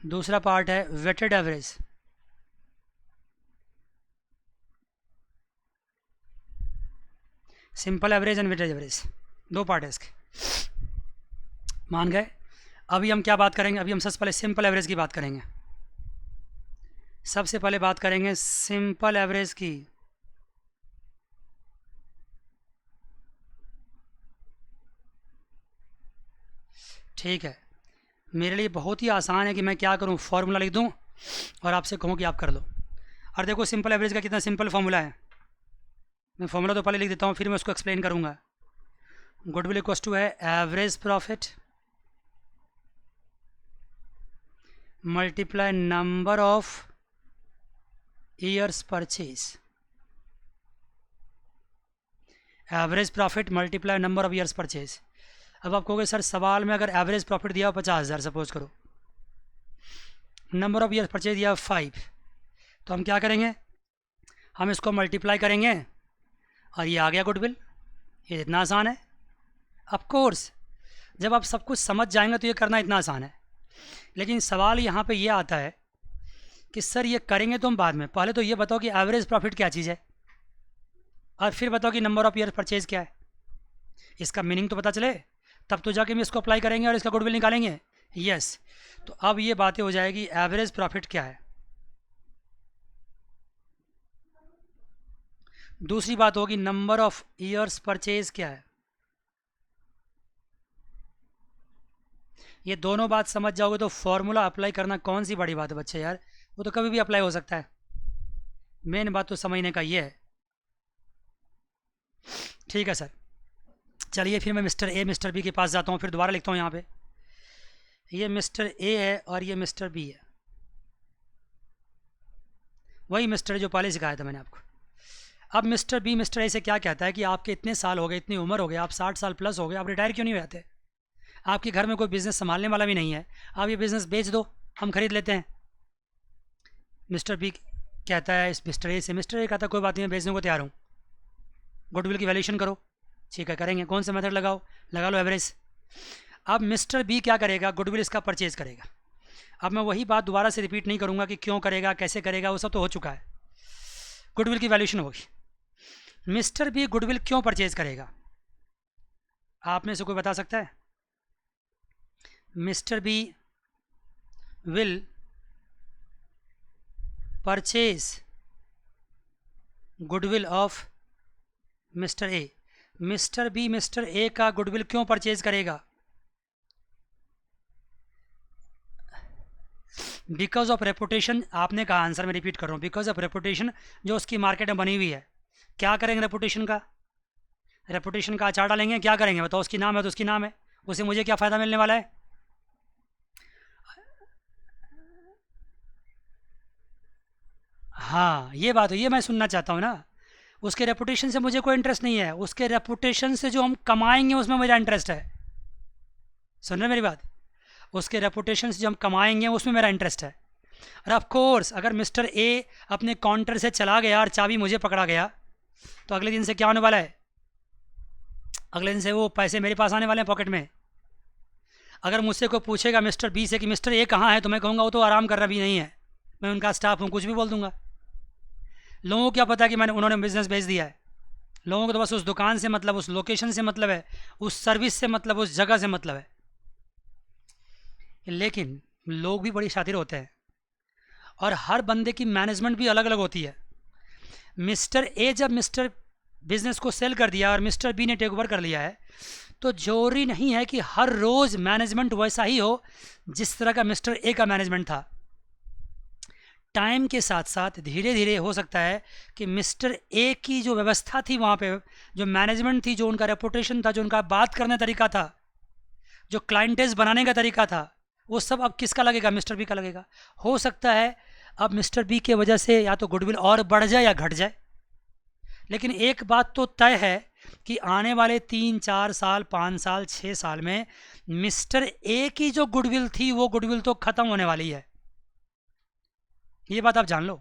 दूसरा पार्ट है weighted average. Simple average and weighted average 2 part है इसके, मान गए। अभी हम क्या बात करेंगे? अभी हम सबसे पहले सिंपल एवरेज की बात करेंगे। सबसे पहले बात करेंगे सिंपल एवरेज की। ठीक है, मेरे लिए बहुत ही आसान है कि मैं क्या करूं, फॉर्मूला लिख दूं और आपसे कहूं कि आप कर लो। और देखो सिंपल एवरेज का कितना सिंपल फॉर्मूला है। मैं फॉर्मूला तो पहले लिख देता हूं, फिर मैं उसको एक्सप्लेन करूंगा। गुडविल इक्वल्स टू है average profit multiply number of years purchase. Average profit multiply number of years purchase. अब आप कहोगे सर सवाल में अगर एवरेज प्रॉफिट दिया हो 50,000 सपोज करो, नंबर ऑफ ईयर्स परचेज दिया 5, तो हम क्या करेंगे? हम इसको मल्टीप्लाई करेंगे और ये आ गया गुडविल। ये इतना आसान है। ऑफ कोर्स जब आप सब कुछ समझ जाएंगे तो ये करना इतना आसान है। लेकिन सवाल यहाँ पे ये आता है कि सर ये करेंगे तो हम बाद में, पहले तो ये बताओ कि एवरेज प्रॉफिट क्या चीज़ है और फिर बताओ कि नंबर ऑफ ईयर परचेज क्या है। इसका मीनिंग तो पता चले, तब तो जाके हम इसको अप्लाई करेंगे और इसका गुडविल निकालेंगे। यस, तो अब ये बातें हो जाएगी एवरेज प्रॉफिट क्या है। दूसरी बात होगी नंबर ऑफ ईयर्स परचेज क्या है। ये दोनों बात समझ जाओगे तो फॉर्मूला अप्लाई करना कौन सी बड़ी बात है बच्चे यार, वो तो कभी भी अप्लाई हो सकता है। मेन बात तो समझने का ये है। ठीक है सर, चलिए फिर मैं मिस्टर ए मिस्टर बी के पास जाता हूँ, फिर दोबारा लिखता हूँ यहाँ पे। ये मिस्टर ए है और ये मिस्टर बी है, वही मिस्टर जो पहले सिखाया था मैंने आपको। अब मिस्टर बी मिस्टर ए से क्या कहता है कि आपके इतने साल हो गए, इतनी उम्र हो गई, आप 60 साल प्लस हो गए, आप रिटायर क्यों नहीं हो जाते? आपके घर में कोई बिज़नेस संभालने वाला भी नहीं है, आप ये बिज़नेस बेच दो, हम खरीद लेते हैं। मिस्टर बी कहता है इस मिस्टर ए से, मिस्टर ए कहता है कोई बात नहीं, मैं बेचने को तैयार हूँ, गुडविल की वैल्यूएशन करो। ठीक है, करेंगे। कौन सा मेथड लगाओ? लगा लो एवरेज। अब मिस्टर बी क्या करेगा? गुडविल इसका परचेज करेगा। अब मैं वही बात दोबारा से रिपीट नहीं करूँगा कि क्यों करेगा, कैसे करेगा, वो सब तो हो चुका है। गुडविल की वैल्यूएशन होगी। मिस्टर बी गुडविल क्यों परचेज करेगा? आप में से कोई बता सकता है? Mister B will purchase goodwill of mister A. Mister B mister A का गुडविल क्यों परचेज करेगा? Because of reputation. आपने कहा, आंसर में रिपीट कर रहा हूँ, बिकॉज ऑफ रेपुटेशन जो उसकी मार्केट में बनी हुई है। क्या करेंगे रेपुटेशन का? रेपुटेशन का अचार डालेंगे। क्या करेंगे बताओ? उसकी नाम है तो उसकी नाम है, उसे मुझे क्या फ़ायदा मिलने वाला है? हाँ, ये बात है, ये मैं सुनना चाहता हूँ ना। उसके रेपुटेशन से मुझे कोई इंटरेस्ट नहीं है, उसके रेपुटेशन से जो हम कमाएंगे उसमें मेरा इंटरेस्ट है। सुन रहे मेरी बात? उसके रेपुटेशन से जो हम कमाएंगे उसमें मेरा इंटरेस्ट है। और ऑफ कोर्स अगर मिस्टर ए अपने काउंटर से चला गया और चाबी मुझे पकड़ा गया तो अगले दिन से क्या होने वाला है? अगले दिन से वो पैसे मेरे पास आने वाले हैं पॉकेट में। अगर मुझसे कोई पूछेगा मिस्टर बी से कि मिस्टर ए कहाँ है, तो मैं कहूँगा वो तो आराम कर रहा भी नहीं है, मैं उनका स्टाफ हूँ, कुछ भी बोल दूंगा। लोगों को क्या पता कि उन्होंने बिज़नेस भेज दिया है। लोगों को तो बस उस दुकान से मतलब, उस लोकेशन से मतलब है, उस सर्विस से मतलब, उस जगह से मतलब है। लेकिन लोग भी बड़ी शातिर होते हैं और हर बंदे की मैनेजमेंट भी अलग अलग होती है। मिस्टर ए जब मिस्टर बिजनेस को सेल कर दिया और मिस्टर बी ने टेक ओवर कर लिया है, तो जरूरी नहीं है कि हर रोज़ मैनेजमेंट वैसा ही हो जिस तरह का मिस्टर ए का मैनेजमेंट था। टाइम के साथ साथ धीरे धीरे हो सकता है कि मिस्टर ए की जो व्यवस्था थी वहाँ पे, जो मैनेजमेंट थी, जो उनका रेपुटेशन था, जो उनका बात करने का तरीका था, जो क्लाइंटेज बनाने का तरीका था, वो सब अब किसका लगेगा? मिस्टर बी का लगेगा। हो सकता है अब मिस्टर बी की वजह से या तो गुडविल और बढ़ जाए या घट जाए, लेकिन एक बात तो तय है कि आने वाले 3-4 साल, 5 साल, 6 साल में मिस्टर ए की जो गुडविल थी वो गुडविल तो खत्म होने वाली है। ये बात आप जान लो।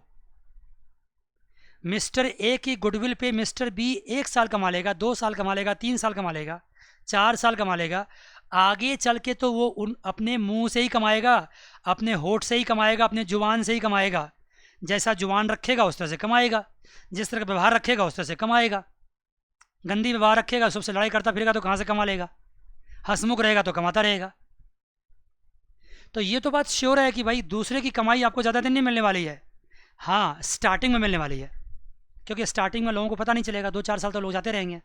मिस्टर ए की गुडविल पे मिस्टर बी 1 साल कमा लेगा, 2 साल कमा लेगा, 3 साल कमा लेगा, 4 साल कमा लेगा। आगे चल के तो वो अपने मुंह से ही कमाएगा, अपने होठ से ही कमाएगा, अपने जुबान से ही कमाएगा। जैसा जुबान रखेगा उस तरह से कमाएगा, जिस तरह का व्यवहार रखेगा उस तरह से कमाएगा। गंदी व्यवहार रखेगा, सबसे लड़ाई करता फिरेगा तो कहाँ से कमा लेगा? हंसमुख रहेगा तो कमाता रहेगा। तो ये तो बात श्योर है कि भाई दूसरे की कमाई आपको ज़्यादा दिन नहीं मिलने वाली है। हाँ, स्टार्टिंग में मिलने वाली है, क्योंकि स्टार्टिंग में लोगों को पता नहीं चलेगा, 2-4 साल तो लोग जाते रहेंगे।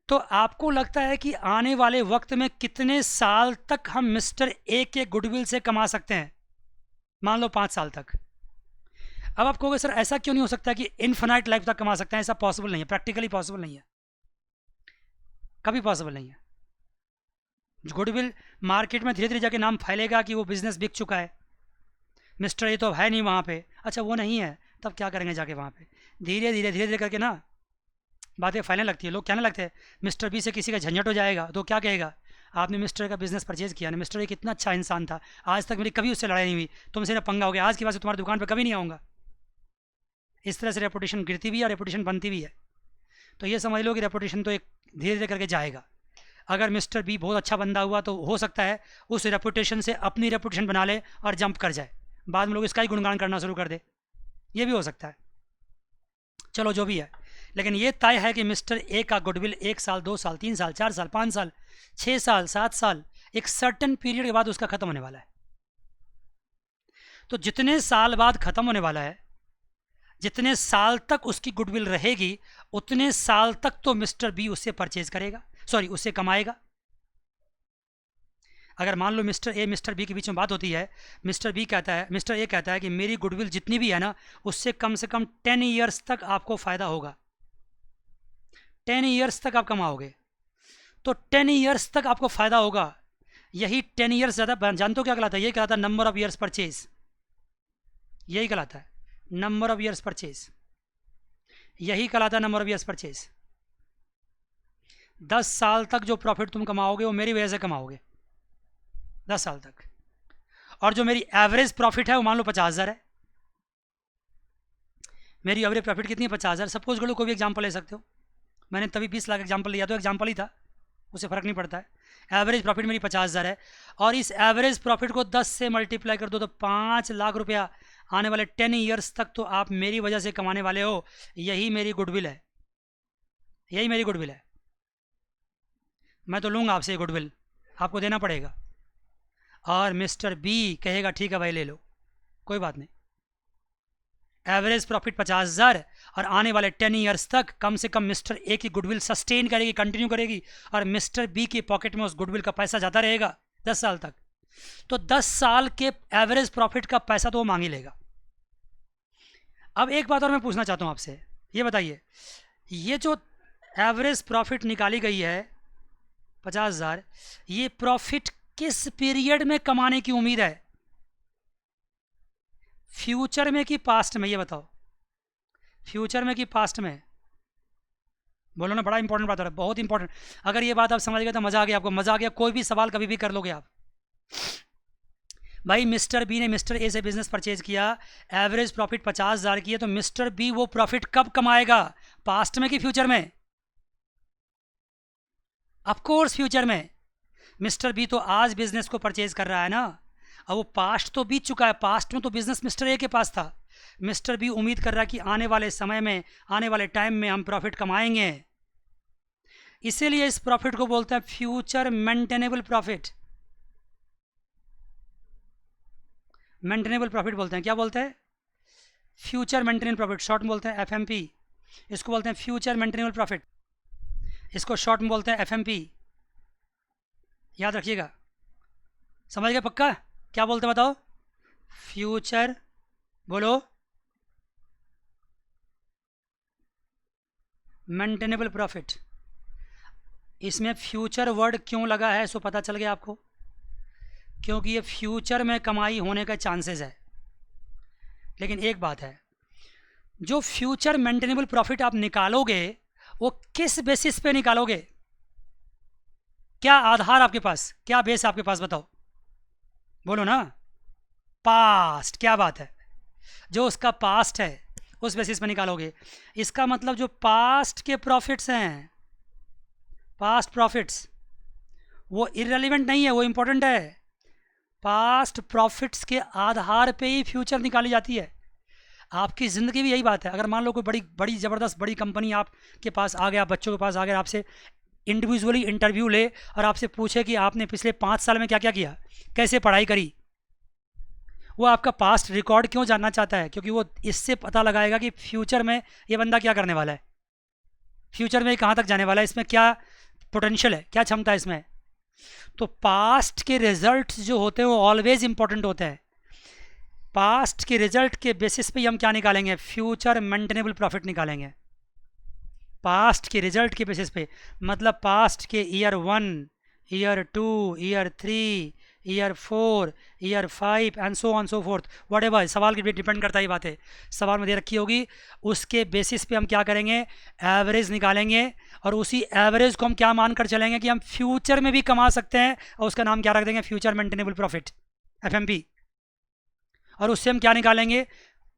तो आपको लगता है कि आने वाले वक्त में कितने साल तक हम मिस्टर ए के गुडविल से कमा सकते हैं? मान लो 5 साल तक। अब आप कहोगे सर ऐसा क्यों नहीं हो सकता कि इनफिनाइट लाइफ तक कमा सकते हैं? ऐसा पॉसिबल नहीं है, प्रैक्टिकली पॉसिबल नहीं है, कभी पॉसिबल नहीं है। गुडविल मार्केट में धीरे धीरे जाके नाम फैलेगा कि वो बिजनेस बिक चुका है, मिस्टर ए तो है नहीं वहाँ पे। अच्छा वो नहीं है, तब क्या करेंगे जाके वहाँ पे? धीरे धीरे करके ना बातें फैलने लगती है। लोग कहने लगते हैं मिस्टर बी से किसी का झंझट हो जाएगा तो क्या कहेगा? आपने मिस्टर ए का बिजनेस परचेज किया ना, मिस्टर ए कितना अच्छा इंसान था, आज तक मेरी कभी उससे लड़ाई नहीं हुई, तुमसे ना पंगा हो गया, आज के बाद से तुम्हारी दुकान पर कभी नहीं आऊँगा। इस तरह से रेपुटेशन गिरती भी है और रेपुटेशन बनती भी है। तो ये समझ लो कि रेपुटेशन तो एक धीरे धीरे करके जाएगा। अगर मिस्टर बी बहुत अच्छा बंदा हुआ तो हो सकता है उस रेपुटेशन से अपनी रेपुटेशन बना ले और जंप कर जाए, बाद में लोग इसका ही गुणगान करना शुरू कर दे, ये भी हो सकता है। चलो जो भी है, लेकिन ये तय है कि मिस्टर ए का गुडविल 1 साल, 2 साल, 3 साल, 4 साल, 5 साल, 6 साल, 7 साल, एक सर्टन पीरियड के बाद उसका खत्म होने वाला है। तो जितने साल बाद खत्म होने वाला है, जितने साल तक उसकी गुडविल रहेगी, उतने साल तक तो मिस्टर बी उससे परचेज करेगा, सॉरी उससे कमाएगा। अगर मान लो मिस्टर ए मिस्टर बी के बीच में बात होती है, मिस्टर ए कहता है कि मेरी गुडविल जितनी भी है ना, उससे कम से कम 10 ईयर्स तक आपको फ़ायदा होगा, 10 ईयर्स तक आप कमाओगे। तो 10 ईयर्स तक आपको फ़ायदा होगा। यही 10 ईयर्स ज़्यादा जानते हो क्या कहलाता है? यही कहलाता है नंबर ऑफ ईयर्स परचेज, यही कहलाता है नंबर ऑफ ईयर्स परचेज, यही कहलाता है नंबर ऑफ ईयर्स परचेज। 10 साल तक जो प्रॉफिट तुम कमाओगे वो मेरी वजह से कमाओगे, 10 साल तक। और जो मेरी एवरेज प्रॉफिट है वो मान लो 50,000 है। मेरी एवरेज प्रॉफिट कितनी है? 50,000। सपोज करो कोई भी एग्जांपल ले सकते हो, मैंने तभी 20 लाख एग्जांपल लिया, तो एग्जांपल ही था, उससे फ़र्क नहीं पड़ता है। एवरेज प्रॉफिट मेरी 50,000 है, और इस एवरेज प्रॉफिट को 10 से मल्टीप्लाई कर दो तो 5 लाख रुपया आने वाले 10 ईयर्स तक तो आप मेरी वजह से कमाने वाले हो। यही मेरी गुडविल है, यही मेरी गुडविल है। मैं तो लूँगा आपसे गुडविल, आपको देना पड़ेगा। और मिस्टर बी कहेगा ठीक है भाई ले लो, कोई बात नहीं। एवरेज प्रॉफिट 50,000 और आने वाले 10 ईयर्स तक कम से कम मिस्टर ए की गुडविल सस्टेन करेगी, कंटिन्यू करेगी, और मिस्टर बी की पॉकेट में उस गुडविल का पैसा जाता रहेगा 10 साल तक। तो 10 साल के एवरेज प्रॉफिट का पैसा तो वो मांग ही लेगा। अब एक बात और मैं पूछना चाहता हूँ आपसे, ये बताइए, ये जो एवरेज प्रॉफिट निकाली गई है 50,000, ये प्रॉफिट किस पीरियड में कमाने की उम्मीद है? फ्यूचर में कि पास्ट में? ये बताओ, फ्यूचर में कि पास्ट में? बोलो ना, बड़ा इंपॉर्टेंट बात हो रहा है, बहुत इंपॉर्टेंट। अगर ये बात आप समझ गए तो मज़ा आ गया, आपको मज़ा आ गया, कोई भी सवाल कभी भी कर लोगे आप। भाई मिस्टर बी ने मिस्टर ए से बिजनेस परचेज किया, एवरेज प्रॉफिट 50,000 की है, तो मिस्टर बी वो प्रॉफिट कब कमाएगा? पास्ट में कि फ्यूचर में? ऑफ कोर्स फ्यूचर में। मिस्टर बी तो आज बिजनेस को परचेज कर रहा है ना, अब वो पास्ट तो बीत चुका है, पास्ट में तो बिजनेस मिस्टर ए के पास था। मिस्टर बी उम्मीद कर रहा है कि आने वाले समय में, आने वाले टाइम में हम प्रॉफिट कमाएंगे, इसीलिए इस प्रॉफिट को बोलते हैं future maintainable profit. Maintainable profit बोलते हैं, क्या बोलते हैं? फ्यूचर मेंटेनेबल प्रॉफिट, शॉर्ट में बोलते हैं एफएमपी। इसको बोलते हैं फ्यूचर मेंटेनेबल प्रॉफिट, इसको शॉर्ट में बोलते हैं एफएमपी। याद रखिएगा, समझ गए पक्का? क्या बोलते हैं बताओ? फ्यूचर, बोलो, मेंटेनेबल प्रॉफिट। इसमें फ्यूचर वर्ड क्यों लगा है सो पता चल गया आपको, क्योंकि ये फ्यूचर में कमाई होने का चांसेस है। लेकिन एक बात है, जो फ्यूचर मेंटेनेबल प्रॉफिट आप निकालोगे वो किस बेसिस पे निकालोगे? क्या आधार आपके पास, क्या बेस आपके पास, बताओ, बोलो ना। पास्ट, क्या बात है, जो उसका पास्ट है उस बेसिस पे निकालोगे। इसका मतलब जो पास्ट के प्रॉफिट्स हैं, पास्ट प्रॉफिट्स, वो इररिलेवेंट नहीं है, वो इंपॉर्टेंट है। पास्ट प्रॉफिट्स के आधार पे ही फ्यूचर निकाली जाती है। आपकी ज़िंदगी भी यही बात है। अगर मान लो कोई बड़ी बड़ी ज़बरदस्त बड़ी कंपनी आपके पास आ गया, बच्चों के पास आ गया, आपसे इंडिविजुअली इंटरव्यू ले और आपसे पूछे कि आपने पिछले 5 साल में क्या क्या किया, कैसे पढ़ाई करी, वो आपका पास्ट रिकॉर्ड क्यों जानना चाहता है? क्योंकि वो इससे पता लगाएगा कि फ्यूचर में ये बंदा क्या करने वाला है, फ्यूचर में कहाँ तक जाने वाला है, इसमें क्या पोटेंशियल है, क्या क्षमता है इसमें। तो पास्ट के रिजल्ट्स जो होते हैं वो ऑलवेज इंपॉर्टेंट होते हैं। पास्ट के रिजल्ट के बेसिस पे हम क्या निकालेंगे? फ्यूचर मेंटेनेबल प्रॉफिट निकालेंगे। पास्ट के रिजल्ट के बेसिस पे, मतलब पास्ट के year 1, year 2, year 3, year 4, year 5 and so on so fourth, what ever. सवाल के भी डिपेंड करता है ये बातें, सवाल में दे रखी होगी, उसके बेसिस पे हम क्या करेंगे? एवरेज निकालेंगे, और उसी एवरेज को हम क्या मानकर चलेंगे कि हम फ्यूचर में भी कमा सकते हैं, और उसका नाम क्या रख देंगे? Future maintainable profit, FMP. और उससे हम क्या निकालेंगे?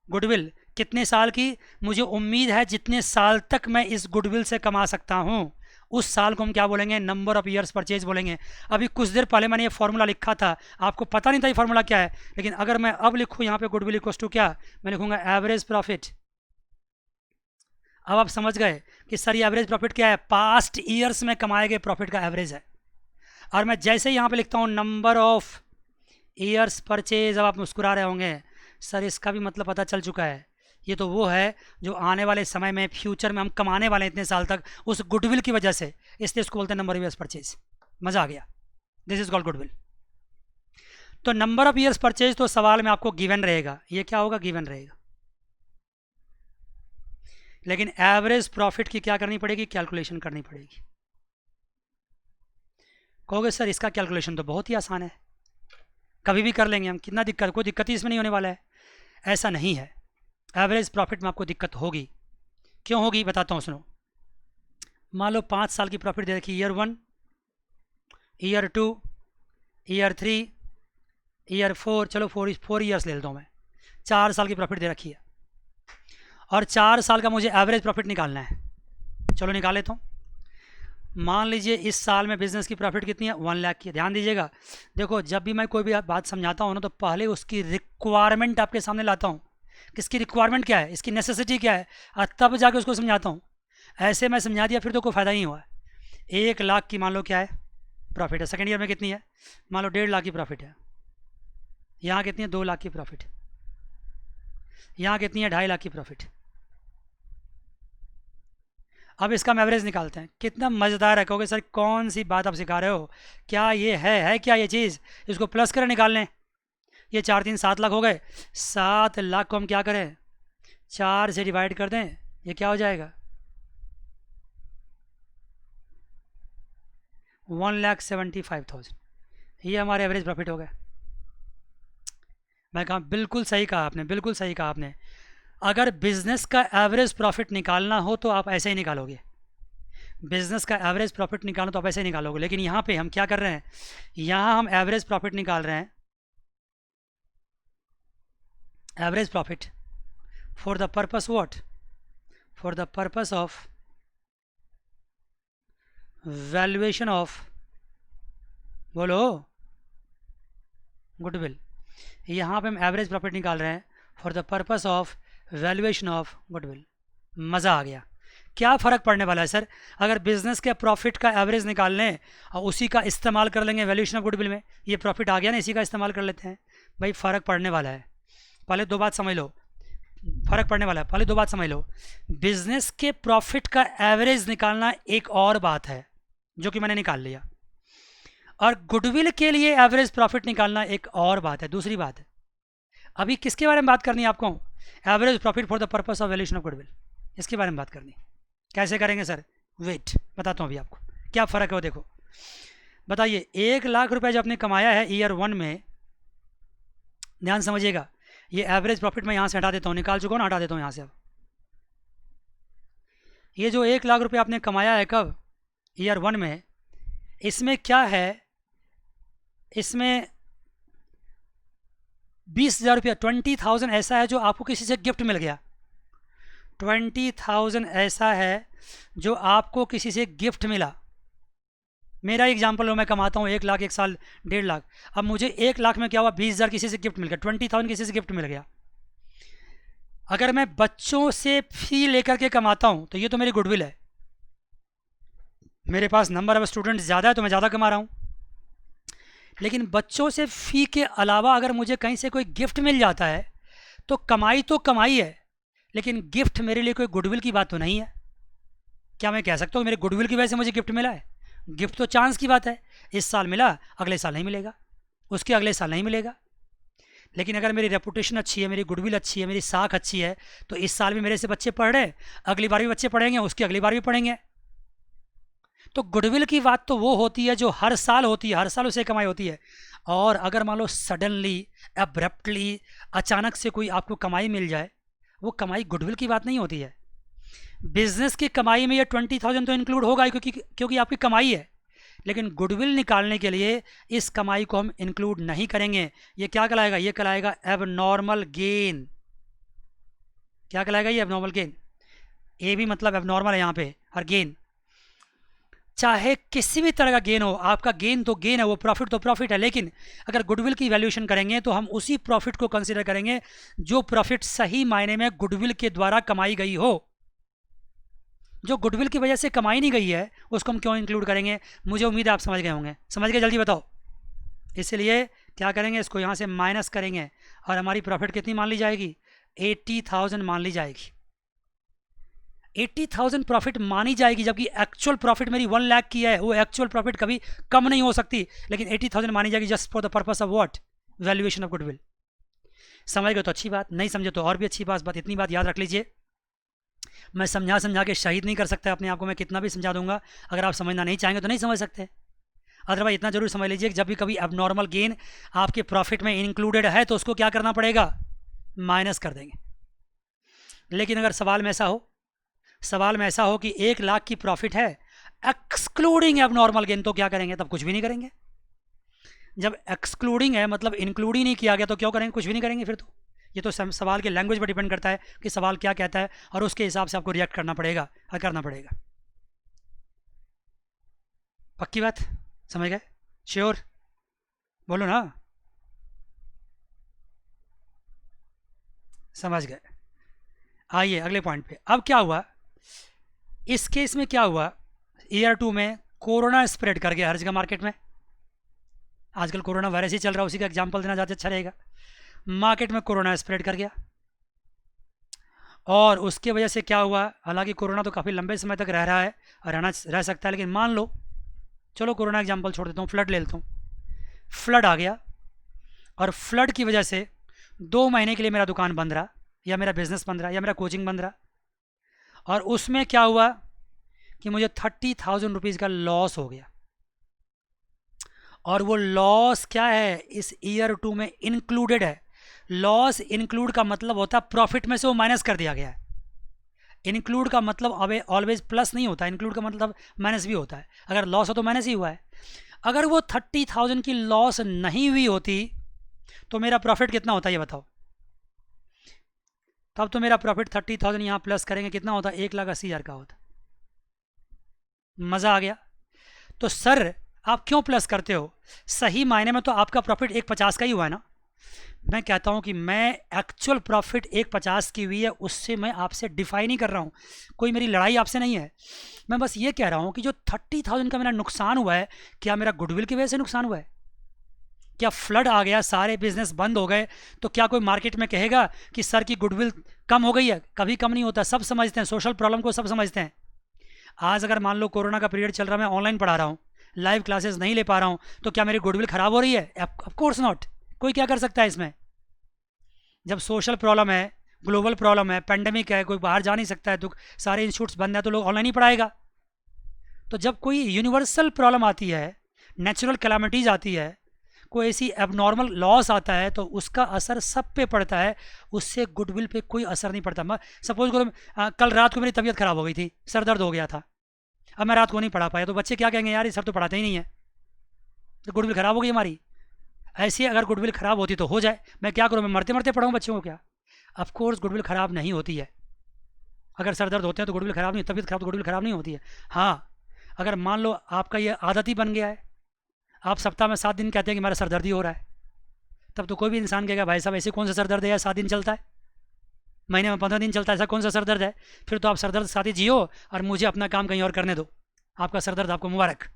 गुडविल। कितने साल की? मुझे उम्मीद है जितने साल तक मैं इस गुडविल से कमा सकता हूँ, उस साल को हम क्या बोलेंगे? नंबर ऑफ ईयर्स परचेज बोलेंगे। अभी कुछ देर पहले मैंने ये फॉर्मूला लिखा था, आपको पता नहीं था ये फॉर्मूला क्या है, लेकिन अगर मैं अब लिखूँ यहाँ पे गुडविल इक्वल्स टू क्या, मैं लिखूँगा एवरेज प्रॉफिट अब आप समझ गए कि सर ये एवरेज प्रॉफिट क्या है, पास्ट ईयर्स में कमाए गए प्रॉफिट का एवरेज है। और मैं जैसे ही यहाँ पे लिखता हूँ नंबर ऑफ ईयर्स परचेज, अब आप मुस्कुरा रहे होंगे सर इसका भी मतलब पता चल चुका है, ये तो वो है जो आने वाले समय में फ्यूचर में हम कमाने वाले हैं इतने साल तक उस गुडविल की वजह से, इसलिए इसको बोलते हैं नंबर ऑफ ईयर्स परचेज। मज़ा आ गया, दिस इज कॉल्ड गुडविल। तो नंबर ऑफ ईयर्स परचेज तो सवाल में आपको गिवन रहेगा, ये क्या होगा, गिवन रहेगा। लेकिन एवरेज प्रॉफिट की क्या करनी पड़ेगी, कैलकुलेशन करनी पड़ेगी। कहोगे सर इसका कैलकुलेशन तो बहुत ही आसान है, कभी भी कर लेंगे हम, कितना दिक्कत, कोई दिक्कत ही इसमें नहीं होने वाला है। ऐसा नहीं है, एवरेज प्रॉफिट में आपको दिक्कत होगी। क्यों होगी बताता हूँ, सुनो। मान लो 5 साल की प्रॉफिट दे रखी, ईयर 1, ईयर 2, ईयर 3, ईयर 4, चलो 4 ईयर्स ले लेता हूँ मैं, 4 साल की प्रॉफिट दे रखी है और 4 साल का मुझे एवरेज प्रॉफिट निकालना है। चलो निकाल लेता हूँ। मान लीजिए इस साल में बिज़नेस की प्रॉफिट कितनी है, 1 लाख की। ध्यान दीजिएगा, देखो जब भी मैं कोई भी बात समझाता हूँ ना तो पहले उसकी रिक्वायरमेंट आपके सामने लाता हूँ, किसकी रिक्वायरमेंट क्या है, इसकी नेसेसिटी क्या है, और तब जाके उसको समझाता हूँ। ऐसे मैं समझा दिया फिर तो कोई फ़ायदा नहीं हुआ। 1 लाख की मान लो क्या है प्रॉफिट है, सेकेंड ईयर में कितनी है, मान लो 1.5 लाख की प्रॉफिट है। यहाँ कितनी है, 2 लाख की प्रॉफिट। यहाँ कितनी है, 2.5 लाख की प्रॉफिट। अब इसका हम एवरेज निकालते हैं, कितना मज़ेदार है। कहोगे सर कौन सी बात आप सिखा रहे हो, क्या ये है क्या ये चीज़, इसको प्लस करें निकाल लें। ये 4 3 7 लाख हो गए, 7 लाख को हम क्या करें, 4 से डिवाइड कर दें, ये क्या हो जाएगा, 1,75,000। ये हमारे एवरेज प्रॉफिट हो गए। मैं कहा बिल्कुल सही कहा आपने, बिल्कुल सही कहा आपने। अगर बिजनेस का एवरेज प्रॉफिट निकालना हो तो आप ऐसे ही निकालोगे, बिजनेस का एवरेज प्रॉफिट निकालना तो आप ऐसे ही निकालोगे। लेकिन यहाँ पे हम क्या कर रहे हैं, यहाँ हम एवरेज प्रॉफिट निकाल रहे हैं, average profit for the purpose what, for the purpose of valuation of, बोलो, गुडविल। यहाँ पे हम एवरेज प्रॉफिट निकाल रहे हैं for the purpose of valuation of goodwill. मज़ा आ गया। क्या फ़र्क पड़ने वाला है सर, अगर बिजनेस के प्रॉफिट का एवरेज निकाल लें और उसी का इस्तेमाल कर लेंगे वैल्यूएशन ऑफ गुडविल में, ये प्रॉफिट आ गया ना, इसी का इस्तेमाल कर लेते हैं। भाई फ़र्क पड़ने वाला है, पहले 2 बात समझ लो, फ़र्क पड़ने वाला है, पहले 2 बात समझ लो। बिजनेस के प्रॉफिट का एवरेज निकालना एक और बात है जो कि मैंने निकाल लिया, और गुडविल के लिए एवरेज प्रॉफिट निकालना एक और बात है, दूसरी बात है। अभी किसके बारे में बात करनी है आपको, average profit for the purpose of valuation of goodwill, इसके बारे में बात करनी। कैसे करेंगे सर, वेट बताता हूँ अभी आपको क्या फ़र्क है वो। देखो बताइए, 1 लाख रुपए जो आपने कमाया है ईयर 1 में, ध्यान समझिएगा, ये एवरेज प्रॉफिट मैं यहाँ से हटा देता हूँ, निकाल चुका हूँ ना, हटा देता हूँ यहाँ से। अब ये जो 1 लाख रुपए आपने कमाया है कब, ईयर 1 में, इसमें क्या है, इसमें 20,000 रुपया, 20,000 ऐसा है जो आपको किसी से गिफ्ट मिल गया। 20,000 ऐसा है जो आपको किसी से गिफ्ट मिला। मेरा एग्जाम्पल हो, मैं कमाता हूँ 1 लाख, 1 साल 1.5 लाख, अब मुझे 1 लाख में क्या हुआ, 20,000 किसी से गिफ्ट मिल गया, 20,000 किसी से गिफ्ट मिल गया। अगर मैं बच्चों से फी लेकर के कमाता हूँ तो ये तो मेरी गुडविल है, मेरे पास नंबर ऑफ स्टूडेंट्स ज़्यादा है तो मैं ज़्यादा कमा रहा हूँ। लेकिन बच्चों से फ़ी के अलावा अगर मुझे कहीं से कोई गिफ्ट मिल जाता है तो कमाई है, लेकिन गिफ्ट मेरे लिए कोई गुडविल की बात तो नहीं है। क्या मैं कह सकता हूँ मेरे गुडविल की वजह से मुझे गिफ्ट मिला है? गिफ्ट तो चांस की बात है, इस साल मिला, अगले साल नहीं मिलेगा, उसके अगले साल नहीं मिलेगा। लेकिन अगर मेरी रेपुटेशन अच्छी है, मेरी गुडविल अच्छी है, मेरी साख अच्छी है, तो इस साल भी मेरे से बच्चे पढ़ रहे हैं, अगली बार भी बच्चे पढ़ेंगे, उसकी अगली बार भी पढ़ेंगे। तो गुडविल की बात तो वो होती है जो हर साल होती है, हर साल उसे कमाई होती है। और अगर मान लो सडनली, एब्रप्टली, अचानक से कोई आपको कमाई मिल जाए, वो कमाई गुडविल की बात नहीं होती है। बिजनेस की कमाई में ये 20,000 तो इंक्लूड होगा ही, क्योंकि आपकी कमाई है। लेकिन गुडविल निकालने के लिए इस कमाई को हम इंक्लूड नहीं करेंगे। ये क्या कहलाएगा, ये कहलाएगा एबनॉर्मल गेन। क्या कहलाएगा ये, एबनॉर्मल गेन। ए भी मतलब एबनॉर्मल है यहाँ पे, और गेन चाहे किसी भी तरह का गेन हो, आपका गेन तो गेन है, वो प्रॉफिट तो प्रॉफिट है। लेकिन अगर गुडविल की वैल्यूएशन करेंगे तो हम उसी प्रॉफिट को कंसीडर करेंगे जो प्रॉफिट सही मायने में गुडविल के द्वारा कमाई गई हो। जो गुडविल की वजह से कमाई नहीं गई है उसको हम क्यों इंक्लूड करेंगे? मुझे उम्मीद है आप समझ गए होंगे। समझ गए? जल्दी बताओ। इसलिए क्या करेंगे, इसको यहाँ से माइनस करेंगे और हमारी प्रॉफिट कितनी मान ली जाएगी? 80,000 मान ली जाएगी। 80,000 प्रॉफिट मानी जाएगी, जबकि एक्चुअल प्रॉफिट मेरी 1 लाख की है। वो एक्चुअल प्रॉफिट कभी कम नहीं हो सकती, लेकिन 80,000 मानी जाएगी just for the purpose of what? Valuation of goodwill. समझ गए तो अच्छी बात, नहीं समझे तो और भी अच्छी बात। इतनी बात याद रख लीजिए, मैं समझा के शहीद नहीं कर सकता अपने आप को। मैं कितना भी समझा दूंगा, अगर आप समझना नहीं चाहेंगे तो नहीं समझ सकते। अदरवाइज इतना जरूर समझ लीजिए कि जब भी कभी एबनॉर्मल गेन आपके प्रॉफिट में इंक्लूडेड है तो उसको क्या करना पड़ेगा? माइनस कर देंगे। लेकिन अगर सवाल में ऐसा हो कि 1 लाख की प्रॉफिट है एक्सक्लूडिंग एबनॉर्मल गेन, तो क्या करेंगे? तब कुछ भी नहीं करेंगे। जब एक्सक्लूडिंग है मतलब इंक्लूड ही नहीं किया गया, तो क्यों करेंगे? कुछ भी नहीं करेंगे फिर तो। ये तो सवाल के लैंग्वेज पर डिपेंड करता है कि सवाल क्या कहता है, और उसके हिसाब से आपको रिएक्ट करना पड़ेगा और करना पड़ेगा। पक्की बात? समझ गए? श्योर? बोलो ना। समझ गए। आइए अगले पॉइंट पे। अब क्या हुआ इस केस में? क्या हुआ ईयर 2 में? कोरोना स्प्रेड कर गया हर जगह मार्केट में। आजकल कोरोना वायरस ही चल रहा है, उसी का एग्जांपल देना ज़्यादा अच्छा रहेगा। मार्केट में कोरोना स्प्रेड कर गया, और उसके वजह से क्या हुआ? हालांकि कोरोना तो काफ़ी लंबे समय तक रह रहा है और रह सकता है, लेकिन मान लो, चलो कोरोना एग्जांपल छोड़ देता हूँ, फ्लड ले लेता हूँ। फ्लड आ गया, और फ्लड की वजह से 2 महीने के लिए मेरा दुकान बंद रहा, या मेरा बिजनेस बंद रहा, या मेरा कोचिंग बंद रहा। और उसमें क्या हुआ कि मुझे 30,000 रुपीज़ का लॉस हो गया। और वो लॉस क्या है? इस ईयर 2 में इंक्लूडेड है। लॉस इंक्लूड का मतलब होता है प्रॉफिट में से वो माइनस कर दिया गया है। इंक्लूड का मतलब अब ऑलवेज प्लस नहीं होता, इंक्लूड का मतलब माइनस भी होता है। अगर लॉस हो तो माइनस ही हुआ है। अगर वो 30,000 की लॉस नहीं हुई होती तो मेरा प्रॉफिट कितना होता है ये बताओ? तब तो मेरा प्रॉफिट 30,000 यहाँ प्लस करेंगे कितना होता? 1,80,000 का होता। मज़ा आ गया? तो सर आप क्यों प्लस करते हो? सही मायने में तो आपका प्रॉफिट 1,50 का ही हुआ है ना। मैं कहता हूं कि मैं एक्चुअल प्रॉफिट 1,50 की हुई है, उससे मैं आपसे डिफाई नहीं कर रहा हूं। कोई मेरी लड़ाई आपसे नहीं है। मैं बस ये कह रहा हूं कि जो 30,000 का मेरा नुकसान हुआ है, क्या मेरा गुडविल की वजह से नुकसान हुआ है? क्या फ्लड आ गया, सारे बिजनेस बंद हो गए, तो क्या कोई मार्केट में कहेगा कि सर की गुडविल कम हो गई है? कभी कम नहीं होता। सब समझते हैं, सोशल प्रॉब्लम को सब समझते हैं। आज अगर मान लो कोरोना का पीरियड चल रहा है, मैं ऑनलाइन पढ़ा रहा हूँ, लाइव क्लासेस नहीं ले पा रहा हूँ, तो क्या मेरी गुडविल ख़राब हो रही है? Of course not. कोई क्या कर सकता है इसमें? जब सोशल प्रॉब्लम है, ग्लोबल प्रॉब्लम है, पेंडेमिक है, कोई बाहर जा नहीं सकता है, तो सारे इंस्टीट्यूट्स बंद है, तो लोग ऑनलाइन ही पढ़ाएगा। तो जब कोई यूनिवर्सल प्रॉब्लम आती है, नेचुरल कैलामिटीज़ आती है, कोई ऐसी एबनॉर्मल लॉस आता है, तो उसका असर सब पे पड़ता है, उससे गुडविल पे कोई असर नहीं पड़ता। सपोज करो कल रात को मेरी तबीयत ख़राब हो गई थी, सर दर्द हो गया था, अब मैं रात को नहीं पढ़ा पाया, तो बच्चे क्या कहेंगे? यार ये सर तो पढ़ाते ही नहीं है, तो गुडविल ख़राब हो गई हमारी। ऐसी अगर गुडविल ख़राब होती तो हो जाए, मैं क्या करूँ? मैं मरते मरते पढ़ाऊँ बच्चों को क्या? ऑफ कोर्स गुडविल ख़राब नहीं होती है। अगर सर दर्द होते हैं तो गुडविल ख़राब नहीं, तबीयत ख़राब तो गुडविल ख़राब नहीं होती है। हाँ, अगर मान लो आपका ये आदत ही बन गया है, आप सप्ताह में 7 दिन कहते हैं कि मेरा सर दर्द ही हो रहा है, तब तो कोई भी इंसान कहेगा भाई साहब ऐसे कौन सा सर दर्द है यार, 7 दिन चलता है, महीने में 15 दिन चलता है, ऐसा कौन सा सर दर्द है? फिर तो आप सर दर्द साथ ही जियो और मुझे अपना काम कहीं और करने दो, आपका सर दर्द आपको मुबारक।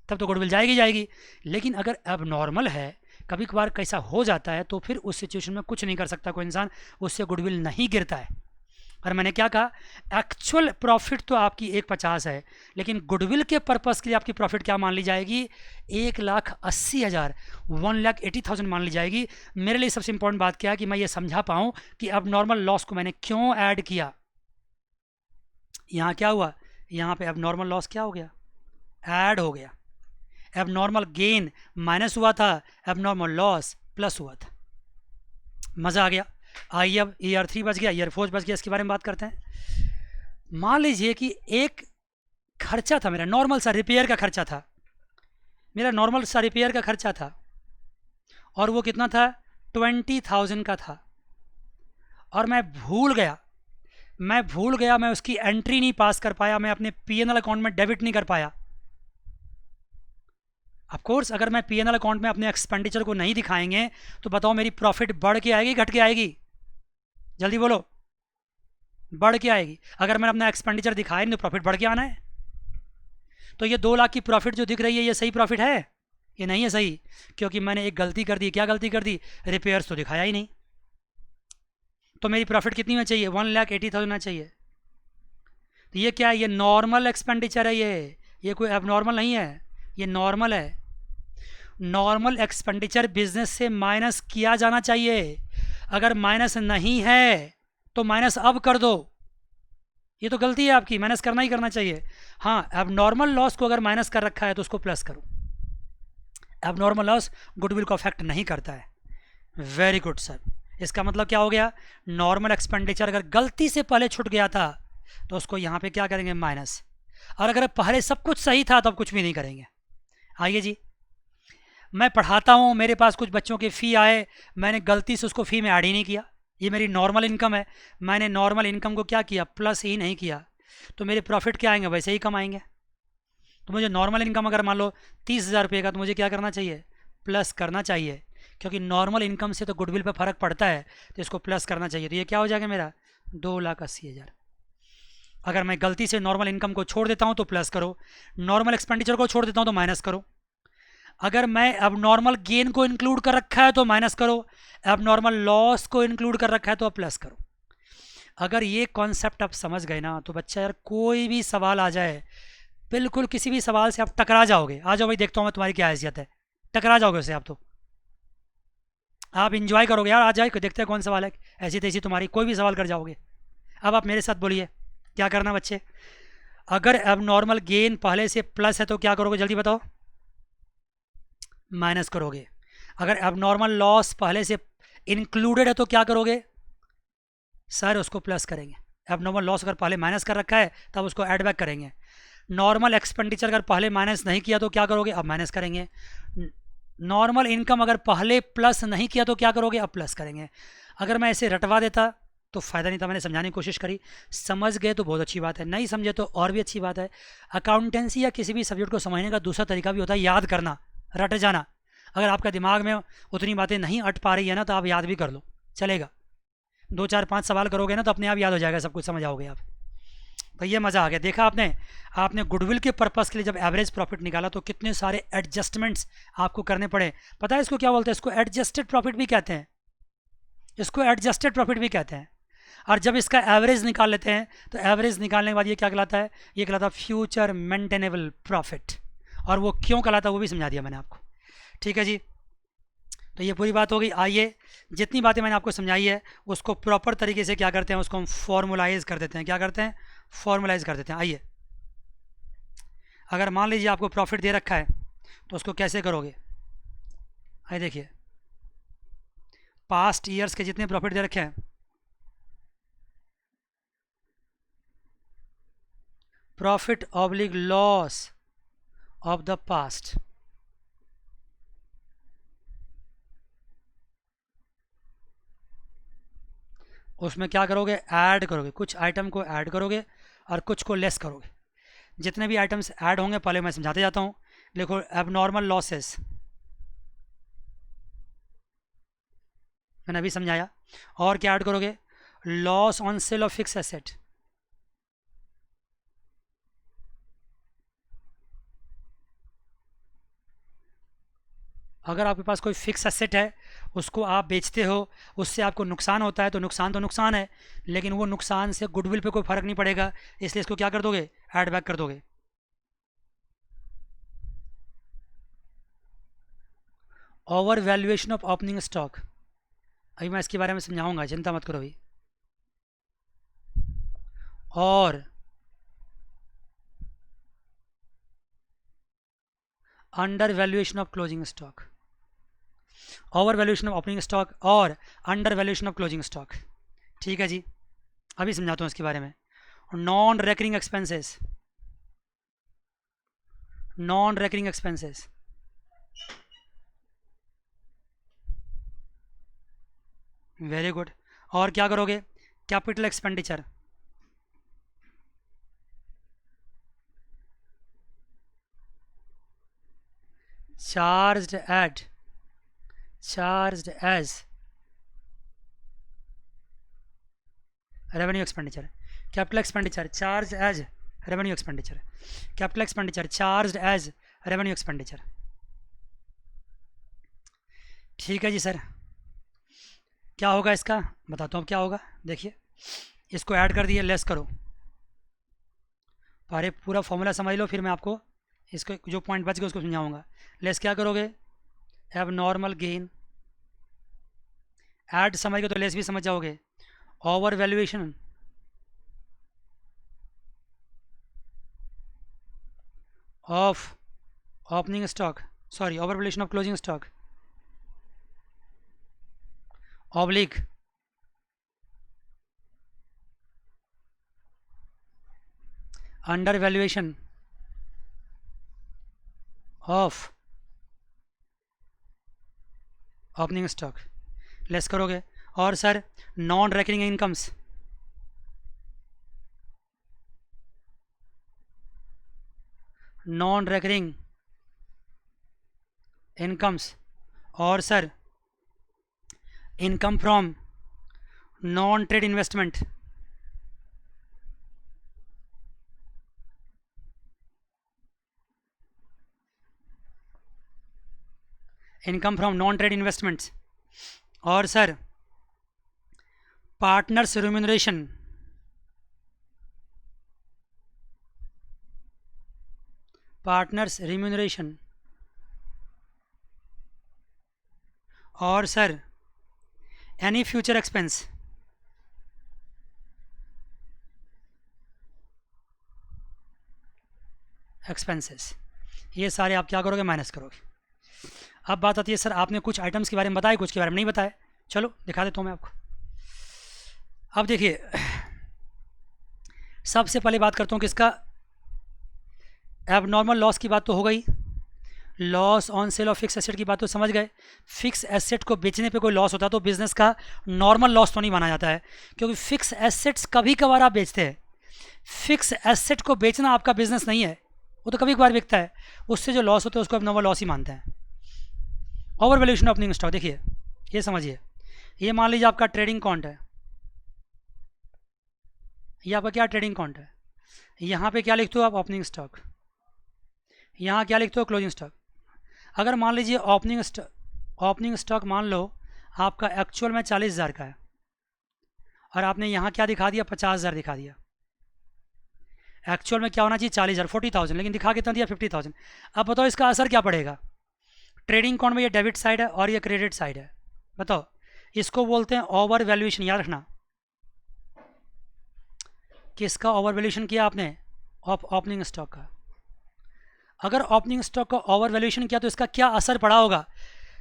तब तो गुडविल जाएगी जाएगी। लेकिन अगर अब नॉर्मल है, कभी कभार कैसा हो जाता है, तो फिर उस सिचुएशन में कुछ नहीं कर सकता कोई इंसान, उससे गुडविल नहीं गिरता है। और मैंने क्या कहा? एक्चुअल प्रॉफिट तो आपकी 1,50 है, लेकिन गुडविल के पर्पस के लिए आपकी प्रॉफिट क्या मान ली जाएगी? 1,80,000, 1,80,000 मान ली जाएगी। मेरे लिए सबसे इंपॉर्टेंट बात क्या है कि मैं ये समझा पाऊँ कि अब नॉर्मल लॉस को मैंने क्यों ऐड किया। यहाँ क्या हुआ? यहाँ पे अब नॉर्मल लॉस क्या हो गया? ऐड हो गया। अब नॉर्मल गेन माइनस हुआ था, अब नॉर्मल लॉस प्लस हुआ था। मज़ा आ गया? आइए अब ईयर 3 बच गया, ईयर 4 बच गया, इसके बारे में बात करते हैं। मान लीजिए कि एक खर्चा था मेरा, नॉर्मल सा रिपेयर का खर्चा था, मेरा नॉर्मल सा रिपेयर का खर्चा था, और वो कितना था? 20,000 का था। और मैं भूल गया, मैं उसकी एंट्री नहीं पास कर पाया, मैं अपने पीएनएल अकाउंट में डेबिट नहीं कर पाया। ऑफ कोर्स अगर मैं पीएनएल अकाउंट में अपने एक्सपेंडिचर को नहीं दिखाएंगे, तो बताओ मेरी प्रॉफिट बढ़ के आएगी घट के आएगी? जल्दी बोलो। बढ़ के आएगी। अगर मैंने अपना एक्सपेंडिचर दिखाया नहीं तो प्रॉफिट बढ़ के आना है। तो ये 2 लाख की प्रॉफिट जो दिख रही है ये सही प्रॉफिट है? ये नहीं है सही, क्योंकि मैंने एक गलती कर दी। क्या गलती कर दी? रिपेयर्स तो दिखाया ही नहीं। तो मेरी प्रॉफिट कितनी होना चाहिए? 1,80,000 होना चाहिए। तो ये क्या है? ये नॉर्मल एक्सपेंडिचर है। ये कोई एबनॉर्मल नहीं है, ये नॉर्मल है। नॉर्मल एक्सपेंडिचर बिजनेस से माइनस किया जाना चाहिए। अगर माइनस नहीं है तो माइनस अब कर दो। ये तो गलती है आपकी, माइनस करना ही करना चाहिए। हाँ, एबनॉर्मल लॉस को अगर माइनस कर रखा है तो उसको प्लस करो। एबनॉर्मल लॉस गुडविल को अफेक्ट नहीं करता है। Very good sir. इसका मतलब क्या हो गया? नॉर्मल एक्सपेंडिचर अगर गलती से पहले छूट गया था तो उसको यहाँ पे क्या करेंगे? माइनस। और अगर पहले सब कुछ सही था तो अब कुछ भी नहीं करेंगे। आइए जी, मैं पढ़ाता हूँ, मेरे पास कुछ बच्चों के फ़ी आए, मैंने गलती से उसको फ़ी में ऐड ही नहीं किया। ये मेरी नॉर्मल इनकम है, मैंने नॉर्मल इनकम को क्या किया? प्लस ही नहीं किया। तो मेरे प्रॉफिट क्या आएंगे? वैसे ही कम आएंगे। तो मुझे नॉर्मल इनकम अगर मान लो 30,000 रुपये का, तो मुझे क्या करना चाहिए? प्लस करना चाहिए, क्योंकि नॉर्मल इनकम से तो गुडविल पे फ़र्क पड़ता है, तो इसको प्लस करना चाहिए। तो ये क्या हो जाएगा मेरा? 2,80,000। अगर मैं गलती से नॉर्मल इनकम को छोड़ देता हूँ तो प्लस करो, नॉर्मल एक्सपेंडिचर को छोड़ देता हूँ तो माइनस करो। अगर मैं अब नॉर्मल गेन को इंक्लूड कर रखा है तो माइनस करो, अब नॉर्मल लॉस को इंक्लूड कर रखा है तो अब प्लस करो। अगर ये कॉन्सेप्ट आप समझ गए ना तो बच्चा यार कोई भी सवाल आ जाए, बिल्कुल किसी भी सवाल से आप टकरा जाओगे। आ जाओ भाई, देखता हूँ मैं तुम्हारी क्या हैसियत है। टकरा जाओगे उससे आप, तो आप इंजॉय करोगे यार। आ जाए, देखते हैं कौन सवाल है। ऐसी तैसी तुम्हारी कोई भी सवाल कर जाओगे। अब आप मेरे साथ बोलिए क्या करना बच्चे। अगर अब नॉर्मल गेन पहले से प्लस है तो क्या करोगे? जल्दी बताओ। माइनस करोगे। अगर अब नॉर्मल लॉस पहले से इंक्लूडेड है तो क्या करोगे? सर उसको प्लस करेंगे। अब नॉर्मल लॉस अगर पहले माइनस कर रखा है तब उसको ऐड बैक करेंगे। नॉर्मल एक्सपेंडिचर अगर पहले माइनस नहीं किया तो क्या करोगे? अब माइनस करेंगे। नॉर्मल इनकम अगर पहले प्लस नहीं किया तो क्या करोगे? अब प्लस करेंगे। अगर मैं ऐसे रटवा देता तो फ़ायदा नहीं था, मैंने समझाने की कोशिश करी। समझ गए तो बहुत अच्छी बात है, नहीं समझे तो और भी अच्छी बात है। अकाउंटेंसी या किसी भी सब्जेक्ट को समझने का दूसरा तरीका भी होता है याद करना, रट जाना। अगर आपका दिमाग में उतनी बातें नहीं अट पा रही है ना तो आप याद भी कर लो, चलेगा। 2 4 5 सवाल करोगे ना तो अपने आप याद हो जाएगा, सब कुछ समझ आओगे आप। तो ये मज़ा आ गया। देखा आपने, आपने गुडविल के पर्पस के लिए जब एवरेज प्रॉफिट निकाला तो कितने सारे एडजस्टमेंट्स आपको करने पड़े। पता है इसको क्या बोलते हैं? इसको एडजस्टेड प्रॉफिट भी कहते हैं। इसको एडजस्टेड प्रॉफिट भी कहते हैं। और जब इसका एवरेज निकाल लेते हैं तो एवरेज निकालने के बाद ये क्या कहलाता है? ये कहलाता है फ्यूचर मेंटेनेबल प्रॉफिट। और वो क्यों कहलाता है वो भी समझा दिया मैंने आपको। ठीक है जी, तो ये पूरी बात हो गई। आइए, जितनी बातें मैंने आपको समझाई है उसको प्रॉपर तरीके से क्या करते हैं? उसको हम फॉर्मुलाइज कर देते हैं। क्या करते हैं? फॉर्मुलाइज कर देते हैं। आइए, अगर मान लीजिए आपको प्रॉफिट दे रखा है तो उसको कैसे करोगे? आइए देखिए, पास्ट ईयर्स के जितने प्रॉफिट दे रखे हैं, profit oblique loss of the past, उसमें क्या करोगे? ऐड करोगे। कुछ आइटम को ऐड करोगे और कुछ को लेस करोगे। जितने भी आइटम्स ऐड होंगे पहले मैं समझाते जाता हूँ। देखो, एबनॉर्मल लॉसेस मैंने अभी समझाया। और क्या ऐड करोगे? Loss on sale of fix asset, अगर आपके पास कोई फिक्स एसेट है उसको आप बेचते हो, उससे आपको नुकसान होता है तो नुकसान है, लेकिन वो नुकसान से गुडविल पे कोई फ़र्क नहीं पड़ेगा, इसलिए इसको क्या कर दोगे? ऐड बैक कर दोगे। Over valuation of opening stock, अभी मैं इसके बारे में समझाऊंगा, चिंता मत करो अभी। और under valuation of closing stock, over valuation of opening stock और under valuation of closing stock. ठीक है जी, अभी समझाता हूँ इसके बारे में। Non recurring expenses, non recurring expenses, very good. और क्या करोगे? Capital expenditure, charged as revenue expenditure. Capital expenditure charge as revenue expenditure, capital expenditure charge as revenue expenditure. ठीक है जी सर, क्या होगा इसका बताता हूँ क्या होगा। देखिए इसको ऐड कर दिए, लेस करो, पहले पूरा फॉर्मूला समझ लो, फिर मैं आपको इसको जो पॉइंट बच गए उसको समझाऊंगा। लेस क्या करोगे, एब नॉर्मल गेन, ऐड समझ गए तो लेस भी समझ जाओगे। Over valuation of opening stock, sorry over valuation of closing stock, oblique under valuation of opening stock, less करोगे। और sir non recurring incomes, non recurring incomes, और sir income from non trade investment, income from non trade investments, और sir partners remuneration, partners remuneration, और sir any future expense, expenses, ये सारे आप क्या करोगे, माइनस करोगे। अब बात आती है सर आपने कुछ आइटम्स के बारे में बताए, कुछ के बारे में नहीं बताया, चलो दिखा देता हूँ मैं आपको। अब देखिए सबसे पहले बात करता हूँ किसका, एबनॉर्मल लॉस की बात तो हो गई, loss on sale of fix asset की बात तो समझ गए। फिक्स एसेट को बेचने पे कोई लॉस होता है तो बिजनेस का नॉर्मल लॉस तो नहीं माना जाता है, क्योंकि फिक्स एसेट्स कभी कभार आप बेचते हैं। फिक्स एसेट को बेचना आपका बिजनेस नहीं है, वो तो कभी कभार बिकता है, उससे जो लॉस होता है उसको एबनॉर्मल लॉस ही मानते हैं। ओवर वैल्यूएशन ओपनिंग स्टॉक, देखिए ये समझिए, ये मान लीजिए आपका ट्रेडिंग अकाउंट है, ये आपका क्या ट्रेडिंग अकाउंट है, यहाँ पे क्या लिखते हो आप, ओपनिंग स्टॉक, यहाँ क्या लिखते हो, क्लोजिंग स्टॉक। अगर मान लीजिए ओपनिंग स्टॉक मान लो आपका एक्चुअल में 40,000 का है और आपने यहाँ क्या दिखा दिया, 50,000 दिखा दिया। एक्चुअल में क्या होना चाहिए, 40,000, 40,000, लेकिन दिखा कितना दिया, 50,000। अब बताओ इसका असर क्या पड़ेगा। ट्रेडिंग अकाउंट में ये डेबिट साइड है और ये क्रेडिट साइड है, बताओ इसको बोलते हैं ओवर वैल्यूएशन। याद रखना किसका ओवर वैल्यूएशन किया आपने, ओपनिंग स्टॉक का। अगर ओपनिंग स्टॉक का ओवर वैल्यूएशन किया तो इसका क्या असर पड़ा होगा,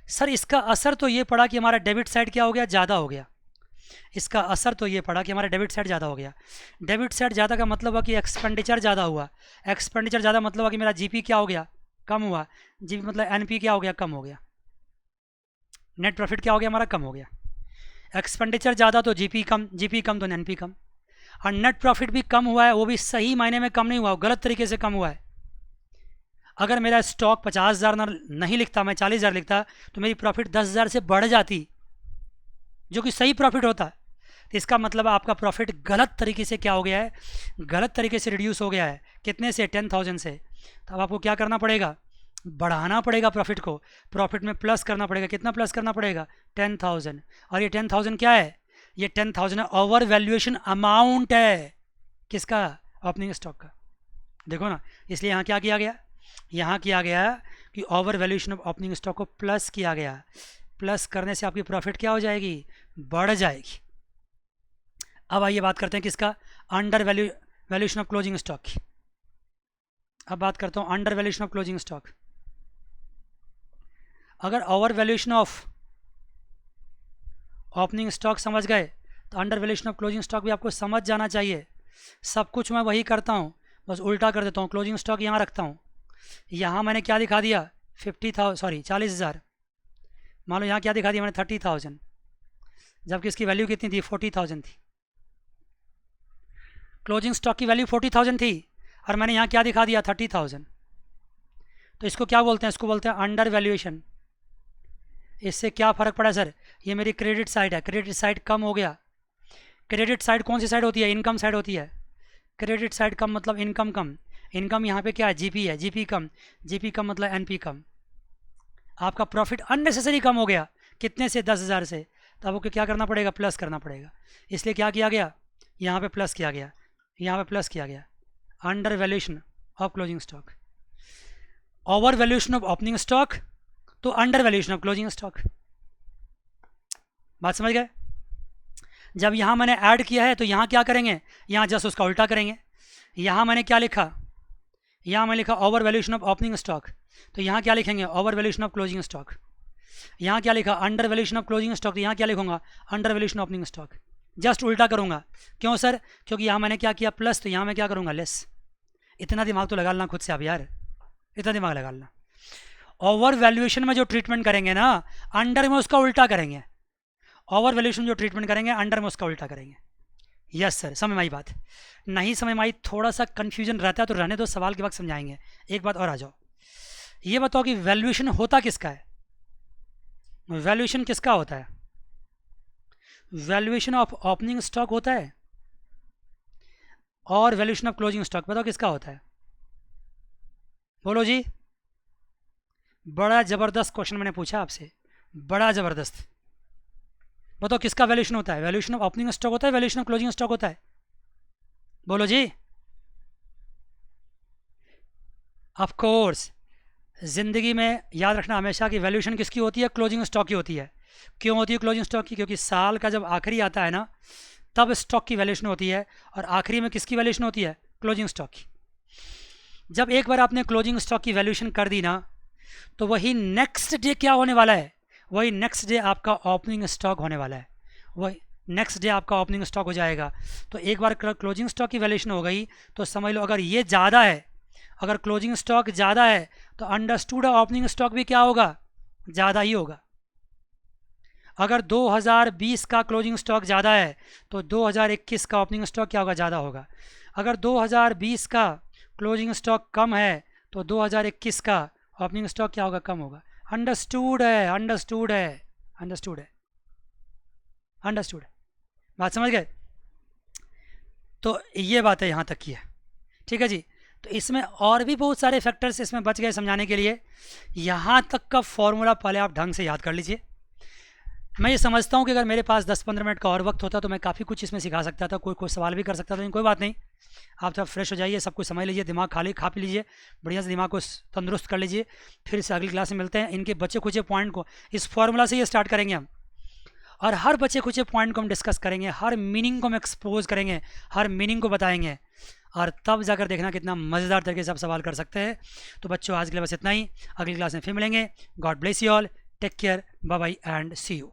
सर इसका असर तो ये पड़ा कि हमारा डेबिट साइड क्या हो गया, ज़्यादा हो गया। इसका असर तो ये पड़ा कि हमारा डेबिट साइड ज़्यादा हो गया। डेबिट साइड ज़्यादा का मतलब हुआ कि एक्सपेंडिचर ज़्यादा हुआ, एक्सपेंडिचर ज़्यादा मतलब हुआ कि मेरा जीपी क्या हो गया, कम हुआ, जीपी मतलब एनपी क्या हो गया, कम हो गया, नेट प्रॉफिट क्या हो गया हमारा, कम हो गया। एक्सपेंडिचर ज़्यादा तो जीपी कम, जीपी कम तो एनपी कम, और नेट प्रॉफिट भी कम हुआ है, वो भी सही मायने में कम नहीं हुआ, गलत तरीके से कम हुआ है। अगर मेरा स्टॉक 50,000 नहीं लिखता, मैं 40,000 लिखता, तो मेरी प्रॉफिट 10,000 से बढ़ जाती, जो कि सही प्रॉफिट होता। तो इसका मतलब आपका प्रॉफिट गलत तरीके से क्या हो गया है, गलत तरीके से रिड्यूस हो गया है। कितने से, 10,000 से। तो अब आपको क्या करना पड़ेगा, बढ़ाना पड़ेगा प्रॉफिट को, प्रॉफिट में प्लस करना पड़ेगा। कितना प्लस करना पड़ेगा, 10,000। और ये 10,000 क्या है, ये 10,000 ओवर वैल्यूएशन अमाउंट है, किसका, ओपनिंग स्टॉक का। देखो ना, इसलिए यहाँ क्या किया गया, यहाँ किया गया कि over valuation of opening stock को प्लस किया गया। प्लस करने से आपकी प्रॉफिट क्या हो जाएगी, बढ़ जाएगी। अब आइए बात करते हैं किसका, under valuation of closing stock की। अब बात करता हूँ under valuation of closing stock. अगर over valuation of opening stock समझ गए तो under valuation of closing stock भी आपको समझ जाना चाहिए। सब कुछ मैं वही करता हूँ, बस उल्टा कर देता हूँ। क्लोजिंग स्टॉक यहाँ रखता हूँ, यहाँ मैंने क्या दिखा दिया, 40,000, मान लो यहाँ क्या दिखा दिया मैंने, 30,000, जबकि इसकी वैल्यू कितनी थी, 40,000 थी। क्लोजिंग स्टॉक की वैल्यू 40,000 थी और मैंने यहाँ क्या दिखा दिया, 30,000। तो इसको क्या बोलते हैं, इसको बोलते हैं अंडर वैल्यूएशन। इससे क्या फ़र्क पड़ा सर, ये मेरी क्रेडिट साइड है, क्रेडिट साइड कम हो गया। क्रेडिट साइड कौन सी साइड होती है, इनकम साइड होती है। क्रेडिट साइड कम मतलब इनकम कम, इनकम यहाँ पे क्या है, जीपी है, जीपी कम, जीपी कम मतलब एनपी कम। आपका प्रॉफिट अननेसेसरी कम हो गया, कितने से, 10,000 से, तो आपको क्या करना पड़ेगा, प्लस करना पड़ेगा। इसलिए क्या किया गया, यहाँ पे प्लस किया गया, यहाँ पे प्लस किया गया। Under valuation of closing stock, over valuation of opening stock तो under valuation of closing stock. बात समझ गए। जब यहाँ मैंने ऐड किया है तो यहाँ क्या करेंगे, यहाँ जस्ट उसका उल्टा करेंगे। यहाँ मैंने क्या लिखा, यहाँ मैं लिखा over valuation of opening stock, तो यहाँ क्या लिखेंगे, over valuation of closing stock. यहाँ क्या लिखा, under valuation of closing stock, तो यहाँ क्या लिखूंगा, under valuation of opening stock. Just उल्टा करूँगा। क्यों सर, क्योंकि यहाँ मैंने क्या किया प्लस, तो यहाँ मैं क्या करूँगा लेस। इतना दिमाग तो लगा लेना खुद से आप यार, इतना दिमाग लगा लेना। ओवर वैल्यूएशन में जो ट्रीटमेंट करेंगे ना, अंडर में उसका उल्टा करेंगे। ओवर वैल्यूएशन जो ट्रीटमेंट करेंगे, अंडर में उसका उल्टा करेंगे। यस सर, समझ में आई बात, नहीं समझ में आई, थोड़ा सा कन्फ्यूजन रहता है तो रहने दो, सवाल के वक्त समझाएंगे। एक बात और आ जाओ, ये बताओ कि वैल्यूएशन होता किसका है, वैल्यूएशन किसका होता है, वैल्यूएशन ऑफ ओपनिंग स्टॉक होता है और वैल्यूएशन ऑफ क्लोजिंग स्टॉक बताओ किसका होता है, बोलो जी। बड़ा ज़बरदस्त क्वेश्चन मैंने पूछा आपसे, बड़ा ज़बरदस्त। बताओ किसका वैल्यूएशन होता है, वैल्यूएशन ऑफ ओपनिंग स्टॉक होता है, वैल्यूएशन ऑफ क्लोजिंग स्टॉक होता है, बोलो जी। ऑफ कोर्स, ज़िंदगी में याद रखना हमेशा कि वैल्यूएशन किसकी होती है, क्लोजिंग स्टॉक की होती है। क्यों होती है क्लोजिंग स्टॉक की, क्योंकि साल का जब आखिरी आता है ना, तब स्टॉक की वैल्यूएशन होती है, और आखिरी में किसकी वैल्यूएशन होती है, क्लोजिंग स्टॉक की। जब एक बार आपने क्लोजिंग स्टॉक की वैल्यूएशन कर दी ना, तो वही नेक्स्ट डे क्या होने वाला है, वही नेक्स्ट डे आपका ओपनिंग स्टॉक होने वाला है, वही नेक्स्ट डे आपका ओपनिंग स्टॉक हो जाएगा। तो एक बार क्लोजिंग स्टॉक की वैल्यूएशन हो गई तो समझ लो अगर ये ज़्यादा है, अगर क्लोजिंग स्टॉक ज़्यादा है तो अंडरस्टूड ओपनिंग स्टॉक भी क्या होगा, ज़्यादा ही होगा। अगर 2020 का क्लोजिंग स्टॉक ज़्यादा है तो 2021 का ओपनिंग स्टॉक क्या होगा, ज़्यादा होगा। अगर 2020 का क्लोजिंग स्टॉक कम है तो 2021 का ओपनिंग स्टॉक क्या होगा, कम होगा। अंडरस्टूड है, अंडरस्टूड है, अंडरस्टूड है, अंडरस्टूड है, बात समझ गए। तो ये बात है, यहाँ तक की है, ठीक है जी। तो इसमें और भी बहुत सारे फैक्टर्स इसमें बच गए समझाने के लिए। यहाँ तक का फॉर्मूला पहले आप ढंग से याद कर लीजिए। मैं ये समझता हूँ कि अगर मेरे पास 10-15 मिनट का और वक्त होता तो मैं काफ़ी कुछ इसमें सिखा सकता था, कोई सवाल भी कर सकता था, लेकिन कोई बात नहीं। आप थोड़ा फ्रेश हो जाइए, सब कुछ समझ लीजिए, दिमाग खाली खा पी लीजिए, बढ़िया से दिमाग को तंदुरुस्त कर लीजिए। फिर से अगली क्लास में मिलते हैं। इनके बचे खुचे पॉइंट को इस फॉर्मूला से ये स्टार्ट करेंगे हम, और हर बचे खुचे पॉइंट को हम डिस्कस करेंगे, हर मीनिंग को हम एक्सपोज करेंगे, हर मीनिंग को बताएंगे, और तब जाकर देखना कितना मज़ेदार तरीके से आप सवाल कर सकते हैं। तो बच्चों आज के लिए बस इतना ही, अगली क्लास में फिर मिलेंगे। God bless you all, take care, bye bye and see you.